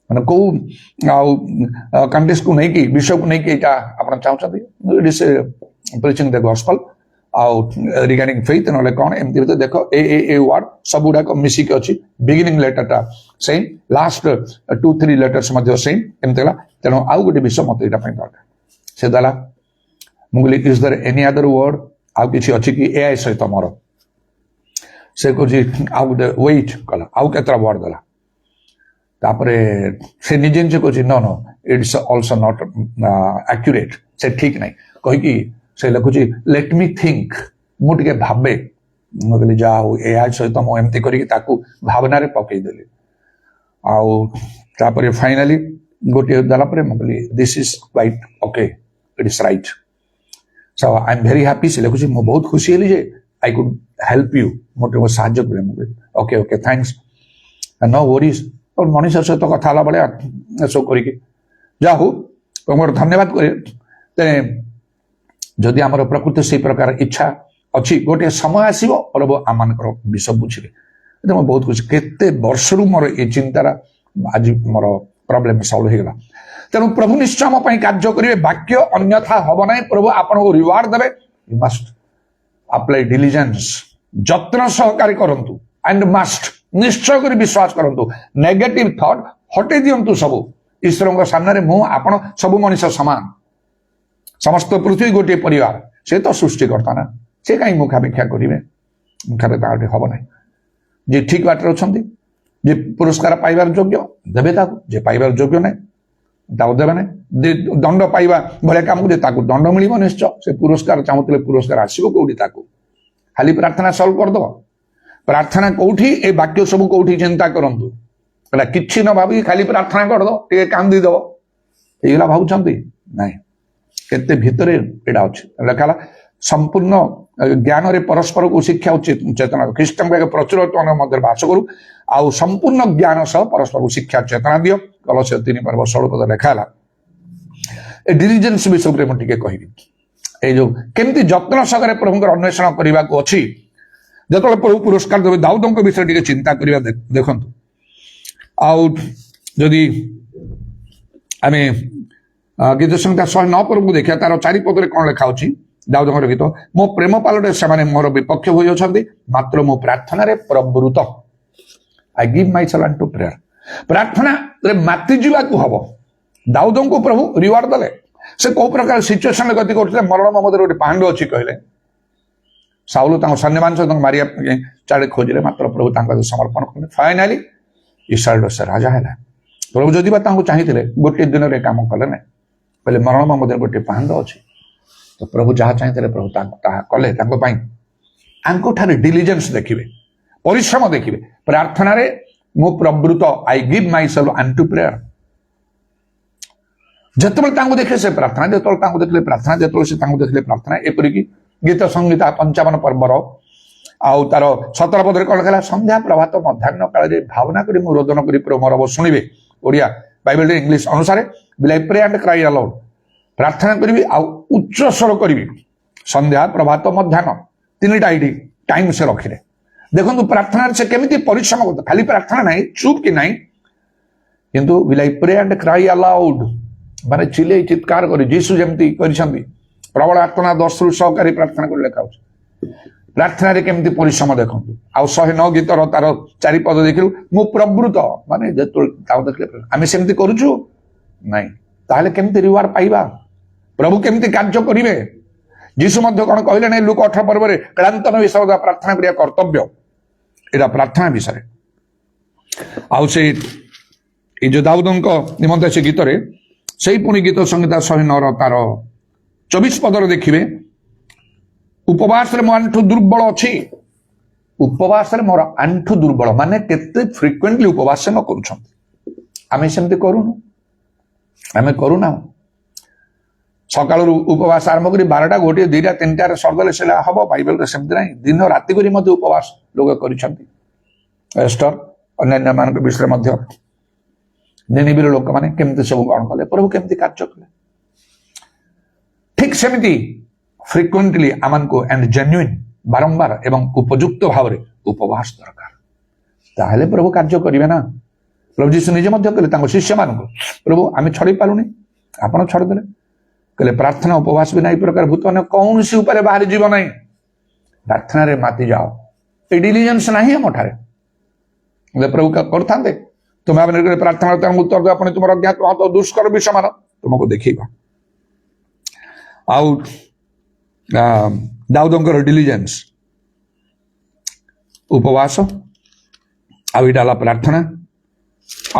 ମାନେ କୋଉ ଆଉ କଣ୍ଟେକ୍ସକୁ ନେଇକି, ବିଷୟକୁ ନେଇକି ଏଇଟା ଆପଣ ଚାହୁଁଛନ୍ତି। ଇଟ୍ ଇଜ ପ୍ରିଚିଂ ଦ ଗସ୍ପଲ ଆଉ ରିଗାର୍ଡିଂ ଫେଥ୍, ନହେଲେ କଣ ଏମିତି ଭିତରେ ଦେଖ ଏ ୱାର୍ଡ ସବୁ ଗୁଡାକ ମିଶିକି ଅଛି। ବିଗିନିଂ ଲେଟରଟା ସେମ୍, ଲାଷ୍ଟ 2-3 ଲେଟର୍ସ ମଧ୍ୟ ସେମ୍, ଏମିତି ହେଲା। ତେଣୁ ଆଉ ଗୋଟେ ବିଷୟ ମତେ ଏଇଟା ପାଇଁ ଦରକାର। ସେ ଦେଲା, ମୁଁ କହିଲି is there any other word, ଆଉ କିଛି ଅଛି କି ଏଆଇ ସହିତ ମୋର? ସେ କହୁଛି ଆଉ ଗୋଟେ ୱେଟ୍ କଲା, ଆଉ କେତେଟା ୱାର୍ଡ ଦେଲା। ତାପରେ ସେ ନିଜେ ନିଜେ କହୁଛି no no it's also not accurate, से ठीक नहीं कहीकि से लिखुची लेट मी थिंक, मु टिके भाबे। मु कहली जा एआई सहित मु एमती करिकि ताकू भावनारे पकई देली। आउ तापरे फाइनली गोटे देला परे मु कहली this is quite okay, it is right, so I am very happy. से लिखुची मु बहुत खुशी हेली जे आई कुड हेल्प यू, मोटे साहाय्य करे। मु कहली okay okay thanks, no worries. और मनीष सहित कथा बेले सब करिकि जा हो मोर धन्यवाद करे। जदि आमर प्रकृति से प्रकार इच्छा अच्छी, गोटे समय आसो प्रभु आम विषय बुझे। मैं बहुत खुशी, केते वर्षरू मोर ये चिंतारा आज मोर प्रॉब्लम सॉल्व हो गला तेणु प्रभु निश्चय आम कार्य करेंगे वाक्य अन्यथा हम ना प्रभु आपको रिवार्ड देवे यू मस्ट अप्लाई डिलिजेंस जत्न सहकारी करंतु एंड मस्ट निश्चय कर विश्वास करंतु नेगेटिव थॉट हटे दिंतु सब ईश्वर सामने मु आपण सब मनीष समान समस्त पृथ्वी गोटे परिवार से तो सृष्टिकर्ता ना से कहीं मुखापेक्षा करेंगे मुखापेक्षा हम ना जे ठीक बाटर अच्छा जे पुरस्कार पाइबार योग्य देवे जे पाइबार योग्य ना देवे ना दंड पाइबा भाया कम को दंड मिल निश्चय से पुरस्कार चाहूले पुरस्कार आसो कौटी खाली प्रार्थना सल्व करदे प्रार्थना कौटी ए वाक्य सब कौटी चिंता करूँ कि न भावी खाली प्रार्थना करद टे कांदीदेव ये भावुं ना केते भितर एटा अच्छे लेखा संपूर्ण ज्ञान रे परस्पर को शिक्षा चेतना ख्रीष्टान को प्रचुर मध्य बास करू आउ संपूर्ण ज्ञान सह परस्पर को शिक्षा चेतना दियो कलस्य 3:16 पद लेखा ए डिलिजेंस विषय में टिके कहबी ए जो केमती जत्न सहकारे प्रभु अन्वेषण करने को अच्छी जो प्रभु पुरस्कार देवे दाऊद विषय टिके चिंता करवा देखंतु आउ जदि आमे गीत संहिता 109 पर देखा तार चारिपदे कौन लिखा दाऊद गीत मो प्रेम पालटे से मोर विपक्ष हो मात्र मो प्रार्थना रे प्रवृत्त I give my self unto prayer प्रार्थना रे माति जीवा को हबो दाऊद को प्रभु रिवार्ड दले से को प्रकार सिचुएशन गति करते मरण ममदर गोटे पांड अच्छी कहले साउल सैन्यमान सहित मारिया चाड़े खोजिले मात्र प्रभु समर्पण कले फाइनाली इस्राएल से राजा है प्रभु जदि चाहिए गोटे दिन में कम कले ना कहले मरण ममदर गोटे पांड अच्छी तो प्रभु जहाँ चाहिए प्रभु कले डिलिजेंस देखिए परिश्रम देखिए प्रार्थना रे मो प्रवृत्त I give my self unto prayer जिते देखे से प्रार्थना जो देखले प्रार्थना जो देखले प्रार्थना एपरिक गीत संहिता 55 पर्वर आउ तार 17 पदे कौन कहला संध्या प्रभात मध्याह्न काल भावना करी मु रोदन करी मोर शुणवे ओडिया बाइबल इंग्लिश अनुसार will I pray and cry aloud प्रार्थना करी आउ उच्च स्वर करी संध्या प्रभात मध्याह्न तीनटा ये टाइम से रखिले देखो प्रार्थना से केमिति परिश्रम करता खाली प्रार्थना नहीं चुप कि नहीं किंतु will I pray and cry aloud माने चिले चित्कार कर जीशु जमती प्रबल आत्मा 10 सहकारी प्रार्थना कर लेखा प्रार्थना रे केमिति परिश्रम देखु आउ 109 गीतर तार 4 पद देखिलु मु प्रवृत्त माने देखले आमे सेमति करूछु नहीं ताहले केमिति रिवार्ड पाइबा प्रभु केमिति कार्य करिवे जीशु मध्य कौन कहले नहीं लूक 18 पर्व में क्लांत न विषय प्रार्थना करिया कर्तव्य एटा प्रार्थना विषय आउ से ये जो दाऊद निमंते से गीत रे सही पुणी गीत संहिता 109 तार 24 पदर देखिए उपवास रे मो आंठु दुर्बल अच्छी उपवास रे मोर आंठु दुर्बल माने केते फ्रिक्वेंटली उपवास न करूछन आमे सेमते करूनु आमे करूना सकाल उपवास आरंभ करी 12टा 1 2टा 3टा सरदले से हम बाइबल रे सेमते नहीं दिन राति करी मध्य उपवास लोग करिसंती एस्टर अन्य मान विषय मध्य निनिबिर लोक माने केमते सब कौन कले प्रभु केमते कार्य कले ठीक सेमती फ्रिक्वेंटली आमन को एंड जेन्युइन बारंबार एवं उपयुक्त भाव में उपवास दरकार ताहले प्रभु कार्य करिवे ना प्रभु जीशु निजे मध्य कले तांको शिष्य मान को प्रभु आमे छड़ी पालुनी आपण छड़ी देले कले प्रार्थना उपवास बिना ई प्रकार भूत ने कौन सी ऊपर बाहर जीव नहीं प्रार्थना रे माति जाओ ए डिलिजेंस नहीं हम ठारे प्रभु का करथांते तुम आपने प्रार्थना उत्तर दो अपने तुम अज्ञात तो दुष्कर विषय मान तुमको देखा आउ दाऊदंकर डिलिजेंस उपवास आउ इटा प्रार्थना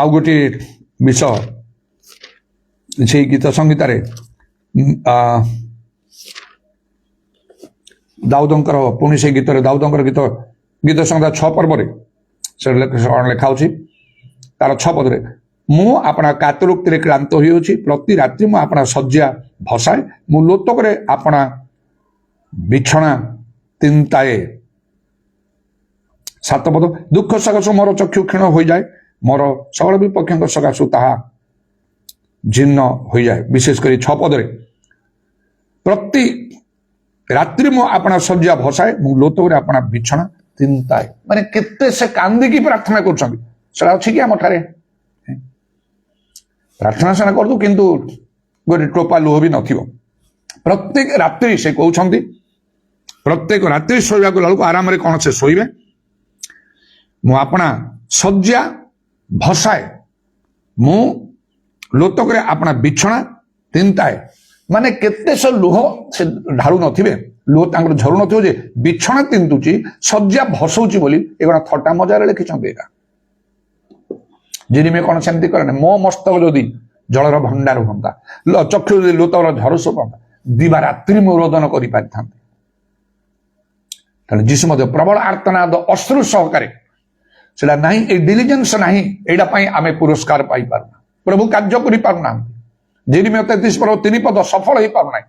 आउ गोटे विषय से गीत संहितार दाऊदंकर पुणी से गीत दाऊदंकर गीत गीत संहिता 6 पर्व से लेखा तार 6 पदरे मु अपना कातरोक्ति क्लांत होइछि प्रति रात्रि मु अपना शज्या भसाए मु लोतकरे अपना बिछना तिंताए 7 पद दुख सकाशु मोर चक्षु क्षीण हो जाए मोर सकल विपक्ष सकाशु ताहा जीर्ण हो जाए विशेष कर 6 पदरे प्रति रात्रि मु अपना शज्या भसाए मु लोतकरे अपना बिछना चिंताए माने केते से कांदी की प्रार्थना करछन सेला अछि कि हम ठारे ପ୍ରାର୍ଥନା ସିନା କରିଦୁ କିନ୍ତୁ ଗୋଟେ ଟୋପା ଲୁହ ବି ନଥିବ। ପ୍ରତ୍ୟେକ ରାତ୍ରି ସେ କହୁଛନ୍ତି, ପ୍ରତ୍ୟେକ ରାତ୍ରି ଶୋଇବାକୁ ବେଳକୁ ଆରାମରେ କ'ଣ ସେ ଶୋଇବେ, ମୁଁ ଆପଣା ଶଯ୍ୟା ଭସାଏ, ମୁଁ ଲୋତକରେ ଆପଣା ବିଛଣା ତିନ୍ତାଏ। ମାନେ କେତେ ସେ ଲୁହ ସେ ଢାଳୁ ନଥିବେ, ଲୁହ ତାଙ୍କର ଝରୁ ନଥିବ ଯେ ବିଛଣା ତିନ୍ତୁଛି, ଶଯ୍ୟା ଭସଉଛି ବୋଲି ଏଗୁଡ଼ା ଥଟ୍ଟା ମଜାରେ ଲେଖିଛନ୍ତି। ଏଇଟା ଜିରିମେ କ'ଣ ସେମିତି କରେ ନା, ମୋ ମସ୍ତକ ଯଦି ଜଳର ଭଣ୍ଡାର ହୁଅନ୍ତା, ଚକ୍ଷୁ ଯଦି ଲୁତର ଝରୁସ ହୁଅନ୍ତା, ଦିବାରାତ୍ରି ମୁଁ ରୋଦନ କରିପାରିଥାନ୍ତି। ତେଣୁ ଯୀଶୁ ମଧ୍ୟ ପ୍ରବଳ ଆର୍ତ୍ତନାଦ ଅଶ୍ରୁ ସହକାରେ, ସେଟା ନାହିଁ, ଏଇ ଡିଲିଜେନ୍ସ ନାହିଁ, ଏଇଟା ପାଇଁ ଆମେ ପୁରସ୍କାର ପାଇପାରୁନା, ପ୍ରଭୁ କାର୍ଯ୍ୟ କରିପାରୁନାହାନ୍ତି। ଯେରିମିୟା 33 ପର୍ବ 3 ପଦ ସଫଳ ହେଇପାରୁନାହିଁ।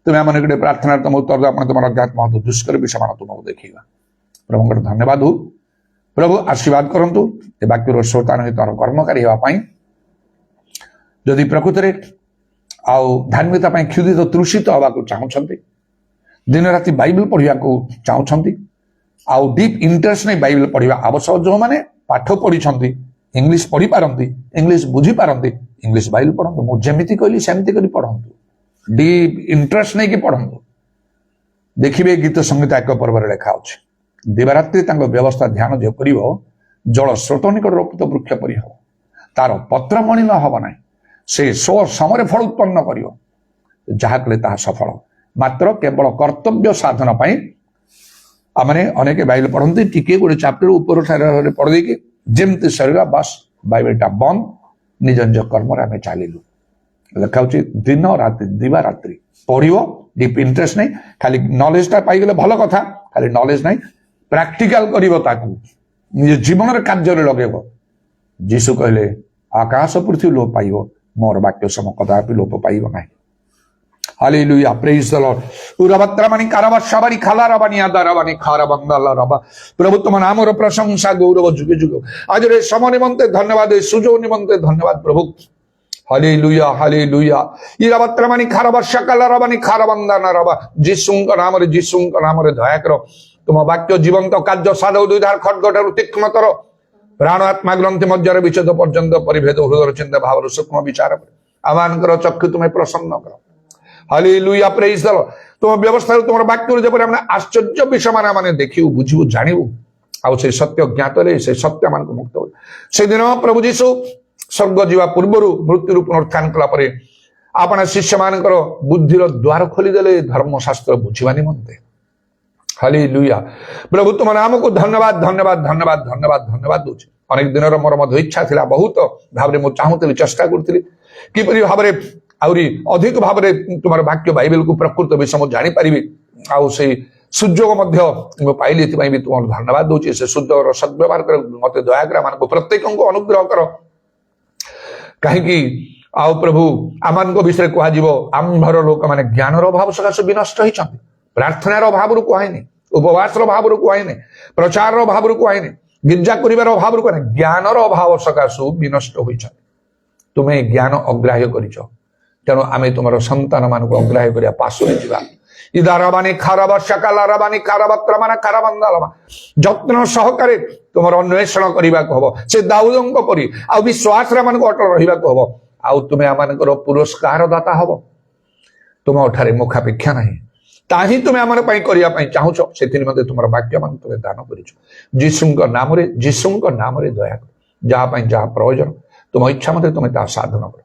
ତୁମେ ଆମ ନିକଟରେ ପ୍ରାର୍ଥନାରେ ତମ ଉତ୍ତର ଦେବା, ଆପଣ ତୁମର ଅଜ୍ଞାତ ମହତ ଦୁଷ୍କର ବି ସେମାନେ ତୁମକୁ ଦେଖେଇବା। ପ୍ରଭୁଙ୍କର ଧନ୍ୟବାଦ ହଉ। ପ୍ରଭୁ ଆଶୀର୍ବାଦ କରନ୍ତୁ ଏ ବାକ୍ୟର ଶ୍ରୋତା ନୁହେଁ ତାର କର୍ମକାରୀ ହେବା ପାଇଁ। ଯଦି ପ୍ରକୃତରେ ଆଉ ଧାର୍ମିକତା ପାଇଁ କ୍ଷୁଧିତ ତୃଷିତ ହେବାକୁ ଚାହୁଁଛନ୍ତି, ଦିନ ରାତି ବାଇବେଲ ପଢିବାକୁ ଚାହୁଁଛନ୍ତି, ଆଉ ଡିପ୍ ଇଣ୍ଟରେଷ୍ଟ ନେଇ ବାଇବେଲ ପଢିବା ଆବଶ୍ୟକ, ଯେଉଁମାନେ ପାଠ ପଢିଛନ୍ତି, ଇଂଲିଶ ପଢିପାରନ୍ତି, ଇଂଲିଶ ବୁଝିପାରନ୍ତି, ଇଂଲିଶ ବାଇବେଲ ପଢନ୍ତୁ। ମୁଁ ଯେମିତି କହିଲି ସେମିତି କରି ପଢନ୍ତୁ, ଡିପ୍ ଇଣ୍ଟରେଷ୍ଟ ନେଇକି ପଢନ୍ତୁ। ଦେଖିବେ ଗୀତ ସଂଗୀତ ଏକ ପର୍ବରେ ଲେଖା ଅଛି, ଦିବାରାତ୍ରି ତାଙ୍କ ବ୍ୟବସ୍ଥା ଧ୍ୟାନ ଯେ କରିବ, ଜଳ ସ୍ରୋତ ନିକଟ ରୋପିତ ବୃକ୍ଷ ପରି ହେବ, ତାର ପତ୍ର ମଳିନ ହବ ନାହିଁ, ସେ ସମୟରେ ଫଳ ଉତ୍ପନ୍ନ କରିବ, ଯାହା କଲେ ତାହା ସଫଳ। ମାତ୍ର କେବଳ କର୍ତ୍ତବ୍ୟ ସାଧନ ପାଇଁ ଆମେ ଅନେକ ବାଇବେଲ ପଢନ୍ତି, ଟିକେ ଗୋଟେ ଚାପ୍ଟର ଉପର ଠାରେ ପଢିଦେଇକି ଯେମିତି ସରିଲା ବାସ୍ ବାଇବେଲଟା ବନ୍ଦ, ନିଜ ନିଜ କର୍ମରେ ଆମେ ଚାଲିଲୁ। ଲେଖା ହଉଛି ଦିନ ରାତି ଦିବାରାତ୍ରି ପଢିବ, ଡିପ୍ ଇଣ୍ଟରେଷ୍ଟ ନାହିଁ, ଖାଲି ନଲେଜଟା ପାଇଗଲେ ଭଲ କଥା, ଖାଲି ନଲେଜ ନାହିଁ, ପ୍ରାକ୍ଟିକାଲ କରିବ, ତାକୁ ନିଜ ଜୀବନରେ କାର୍ଯ୍ୟରେ ଲଗେଇବ। ଯୀଶୁ କହିଲେ ଆକାଶ ପୃଥିବୀ ଲୋପ ପାଇବ, ମୋର ବାକ୍ୟ ସମ କଦାପି ଲୋପ ପାଇବ ନାହିଁ। Hallelujah, praise the Lord. Uravatramani karavashabari khalarabani adarabani kharabandala. প্রভু তোমার নামের প্রশংসা গৌরব যুগে যুগে। আজের এই সময় নিমন্তে ধন্যবাদ, এই সুযোগ নিমন্তে ধন্যবাদ প্রভু। Hallelujah hallelujah. ইরাভাত্রামানি খারাবাশাকালারাবানি খারাবান্দানারাবা। যিশুঙ্ক নামরে দয়া কর। তোমার বাক্য জীবন্ত কার্য সাধু দুইধার খড়গটার তীক্ষ্ণতর প্রাণ আত্মা গ্রন্থি মজ্জার বিচ্ছেদ পর্যন্ত পরিভেদ হৃদয় চিন্তা ভাবর সূক্ষ্ম বিচার আমানଙ୍କର চক্ষু তুমি প্রসন্ন কর। Hallelujah, praise the Lord. তোমার ব্যবস্থাରେ তোমার বাক্যରୁ যেপରି ଆମେ ଆଶ୍ଚର୍ଯ୍ୟ ବିଷୟମାନ ଆମେ ଦେଖିବୁ, ବୁଝିବୁ, ଜାଣିବୁ, ଆଉ ସେ ସତ୍ୟ ଜ୍ଞାତରେ ସେ ସତ୍ୟ ମାନଙ୍କୁ ମୁକ୍ତ ହଉ। ସେଦିନ ପ୍ରଭୁ ଯୀଶୁ ସ୍ୱର୍ଗ ଯିବା ପୂର୍ବରୁ ମୃତ୍ୟୁରୁ ପୁନରୁତ୍ଥାନ କଲା ପରେ ଆପଣା ଶିଷ୍ୟମାନଙ୍କର ବୁଦ୍ଧିର ଦ୍ୱାର ଖୋଲିଦେଲେ ଧର୍ମଶାସ୍ତ୍ର ବୁଝିବା ନିମନ୍ତେ। ହାଲେଲୁୟା, ପ୍ରଭୁ ତୁମ ନାମକୁ ଧନ୍ୟବାଦ ଧନ୍ୟବାଦ ଧନ୍ୟବାଦ ଧନ୍ୟବାଦ ଧନ୍ୟବାଦ ଦଉଛି। ଅନେକ ଦିନର ମୋର ମଧ୍ୟ ଇଚ୍ଛା ଥିଲା, ବହୁତ ଭାବରେ ମୁଁ ଚାହୁଁଥିଲି, ଚେଷ୍ଟା କରୁଥିଲି କିପରି ଭାବରେ ଆହୁରି ଅଧିକ ଭାବରେ ତୁମର ବାକ୍ୟ ବାଇବେଲକୁ ପ୍ରକୃତ ବିଷୟ ମୁଁ ଜାଣିପାରିବି, ଆଉ ସେଇ ସୁଯୋଗ ମଧ୍ୟ ମୁଁ ପାଇଲି। ଏଥିପାଇଁ ବି ତୁମର ଧନ୍ୟବାଦ ଦଉଛି। ସେ ସୁଯୋଗର ସଦ୍ବ୍ୟବହାର କର, ମତେ ଦୟାକର, ମାନଙ୍କୁ ପ୍ରତ୍ୟେକଙ୍କୁ ଅନୁଗ୍ରହ କର। କାହିଁକି ଆଉ ପ୍ରଭୁ ଆମମାନଙ୍କ ବିଷୟରେ କୁହାଯିବ, ଆମ୍ଭର ଲୋକମାନେ ଜ୍ଞାନର ଅଭାବ ସକାଶେ ବିନଷ୍ଟ ହେଇଛନ୍ତି। ପ୍ରାର୍ଥନାର ଅଭାବରୁ କୁହାହେଇନି, ଉପବାସର ଅଭାବରୁ କୁହାହେଇନି, ପ୍ରଚାରର ଅଭାବରୁ କୁହାହେଇନି, ଗିର୍ଜା କରିବାର ଅଭାବରୁ କୁହାହେଇନି, ଜ୍ଞାନର ଅଭାବ ସକାଶୁ ବିନଷ୍ଟ ହୋଇଛନ୍ତି। ତୁମେ ଜ୍ଞାନ ଅଗ୍ରାହ୍ୟ କରିଛ, ତେଣୁ ଆମେ ତୁମର ସନ୍ତାନ ମାନଙ୍କୁ ଅଗ୍ରାହ୍ୟ କରିବା ପାଶୁରେ ଯିବା। ଇଦାରବାନି ଖାରାବାଶାକାଲାରାବାନି ଖାରାବାତ୍ରାମାନା ଖାରାବାନ୍ଦାଲମା। ଯତ୍ନ ସହକାରେ ତୁମର ଅନ୍ୱେଷଣ କରିବାକୁ ହବ, ସେ ଦାଉଦଙ୍କ ପରି, ଆଉ ବିଶ୍ୱାସରେ ଆମମାନଙ୍କୁ ଅଟଳ ରହିବାକୁ ହବ, ଆଉ ତୁମେ ଆମମାନଙ୍କର ପୁରସ୍କାର ଦାତା ହବ। ତୁମ ଠାରେ ମୁଖାପେକ୍ଷା ନାହିଁ, ତାହା ହିଁ ତୁମେ ଆମ ପାଇଁ କରିବା ପାଇଁ ଚାହୁଁଛ। ସେଥି ନିମନ୍ତେ ତୁମର ବାକ୍ୟ ମାନଙ୍କୁ ତୁମେ ଦାନ କରିଛ। ଯୀଶୁଙ୍କ ନାମରେ ଦୟା କର, ଯାହା ପାଇଁ ଯାହା ପ୍ରୟୋଜନ ତୁମ ଇଚ୍ଛା ମତେ ତୁମେ ତାହା ସାଧନ କର।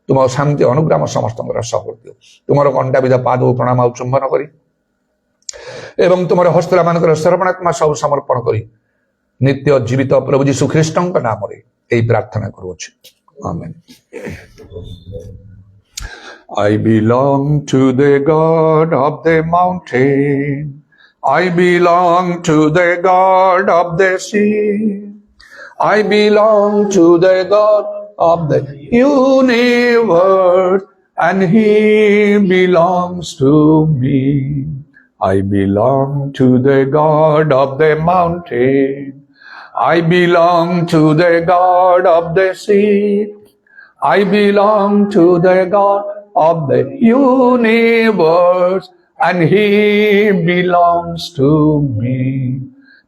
ତୁମ ଶାନ୍ତି ଅନୁଗ୍ରାମ ସମସ୍ତଙ୍କର ସହର ଦିଅ। ତୁମର କଣ୍ଟାବିଧ ପାଦକୁ ପ୍ରଣାମ ଆଉ ଚୁମ୍ବନ କରି ଏବଂ ତୁମର ହସ୍ତରା ମାନଙ୍କର ସର୍ପଣାତ୍ମା ସବୁ ସମର୍ପଣ କରି ନିତ୍ୟ ଜୀବିତ ପ୍ରଭୁ ଯୀଶୁ ଖ୍ରୀଷ୍ଟଙ୍କ ନାମରେ ଏହି ପ୍ରାର୍ଥନା କରୁଅଛି, ଆମେନ୍। I belong to the God of the mountain. I belong to the God of the sea. I belong to the God of the universe, and He belongs to me. I belong to the God of the mountain. I belong to the God of the sea. I belong to the God of the universe, and He belongs to me.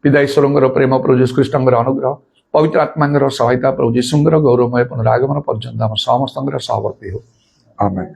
পিতা ঈশ্বরଙ୍କର ପ୍ରେମ, ପ୍ରଭୁ ଯୀଶୁ ଖ୍ରୀଷ୍ଟଙ୍କର ଅନୁଗ୍ରହ, पवित्र आत्मा सहायता प्रभु जीशुंकर गौरवमय पुनरागमन पर्यंत आम समस्त सहवर्ती हो आमेन।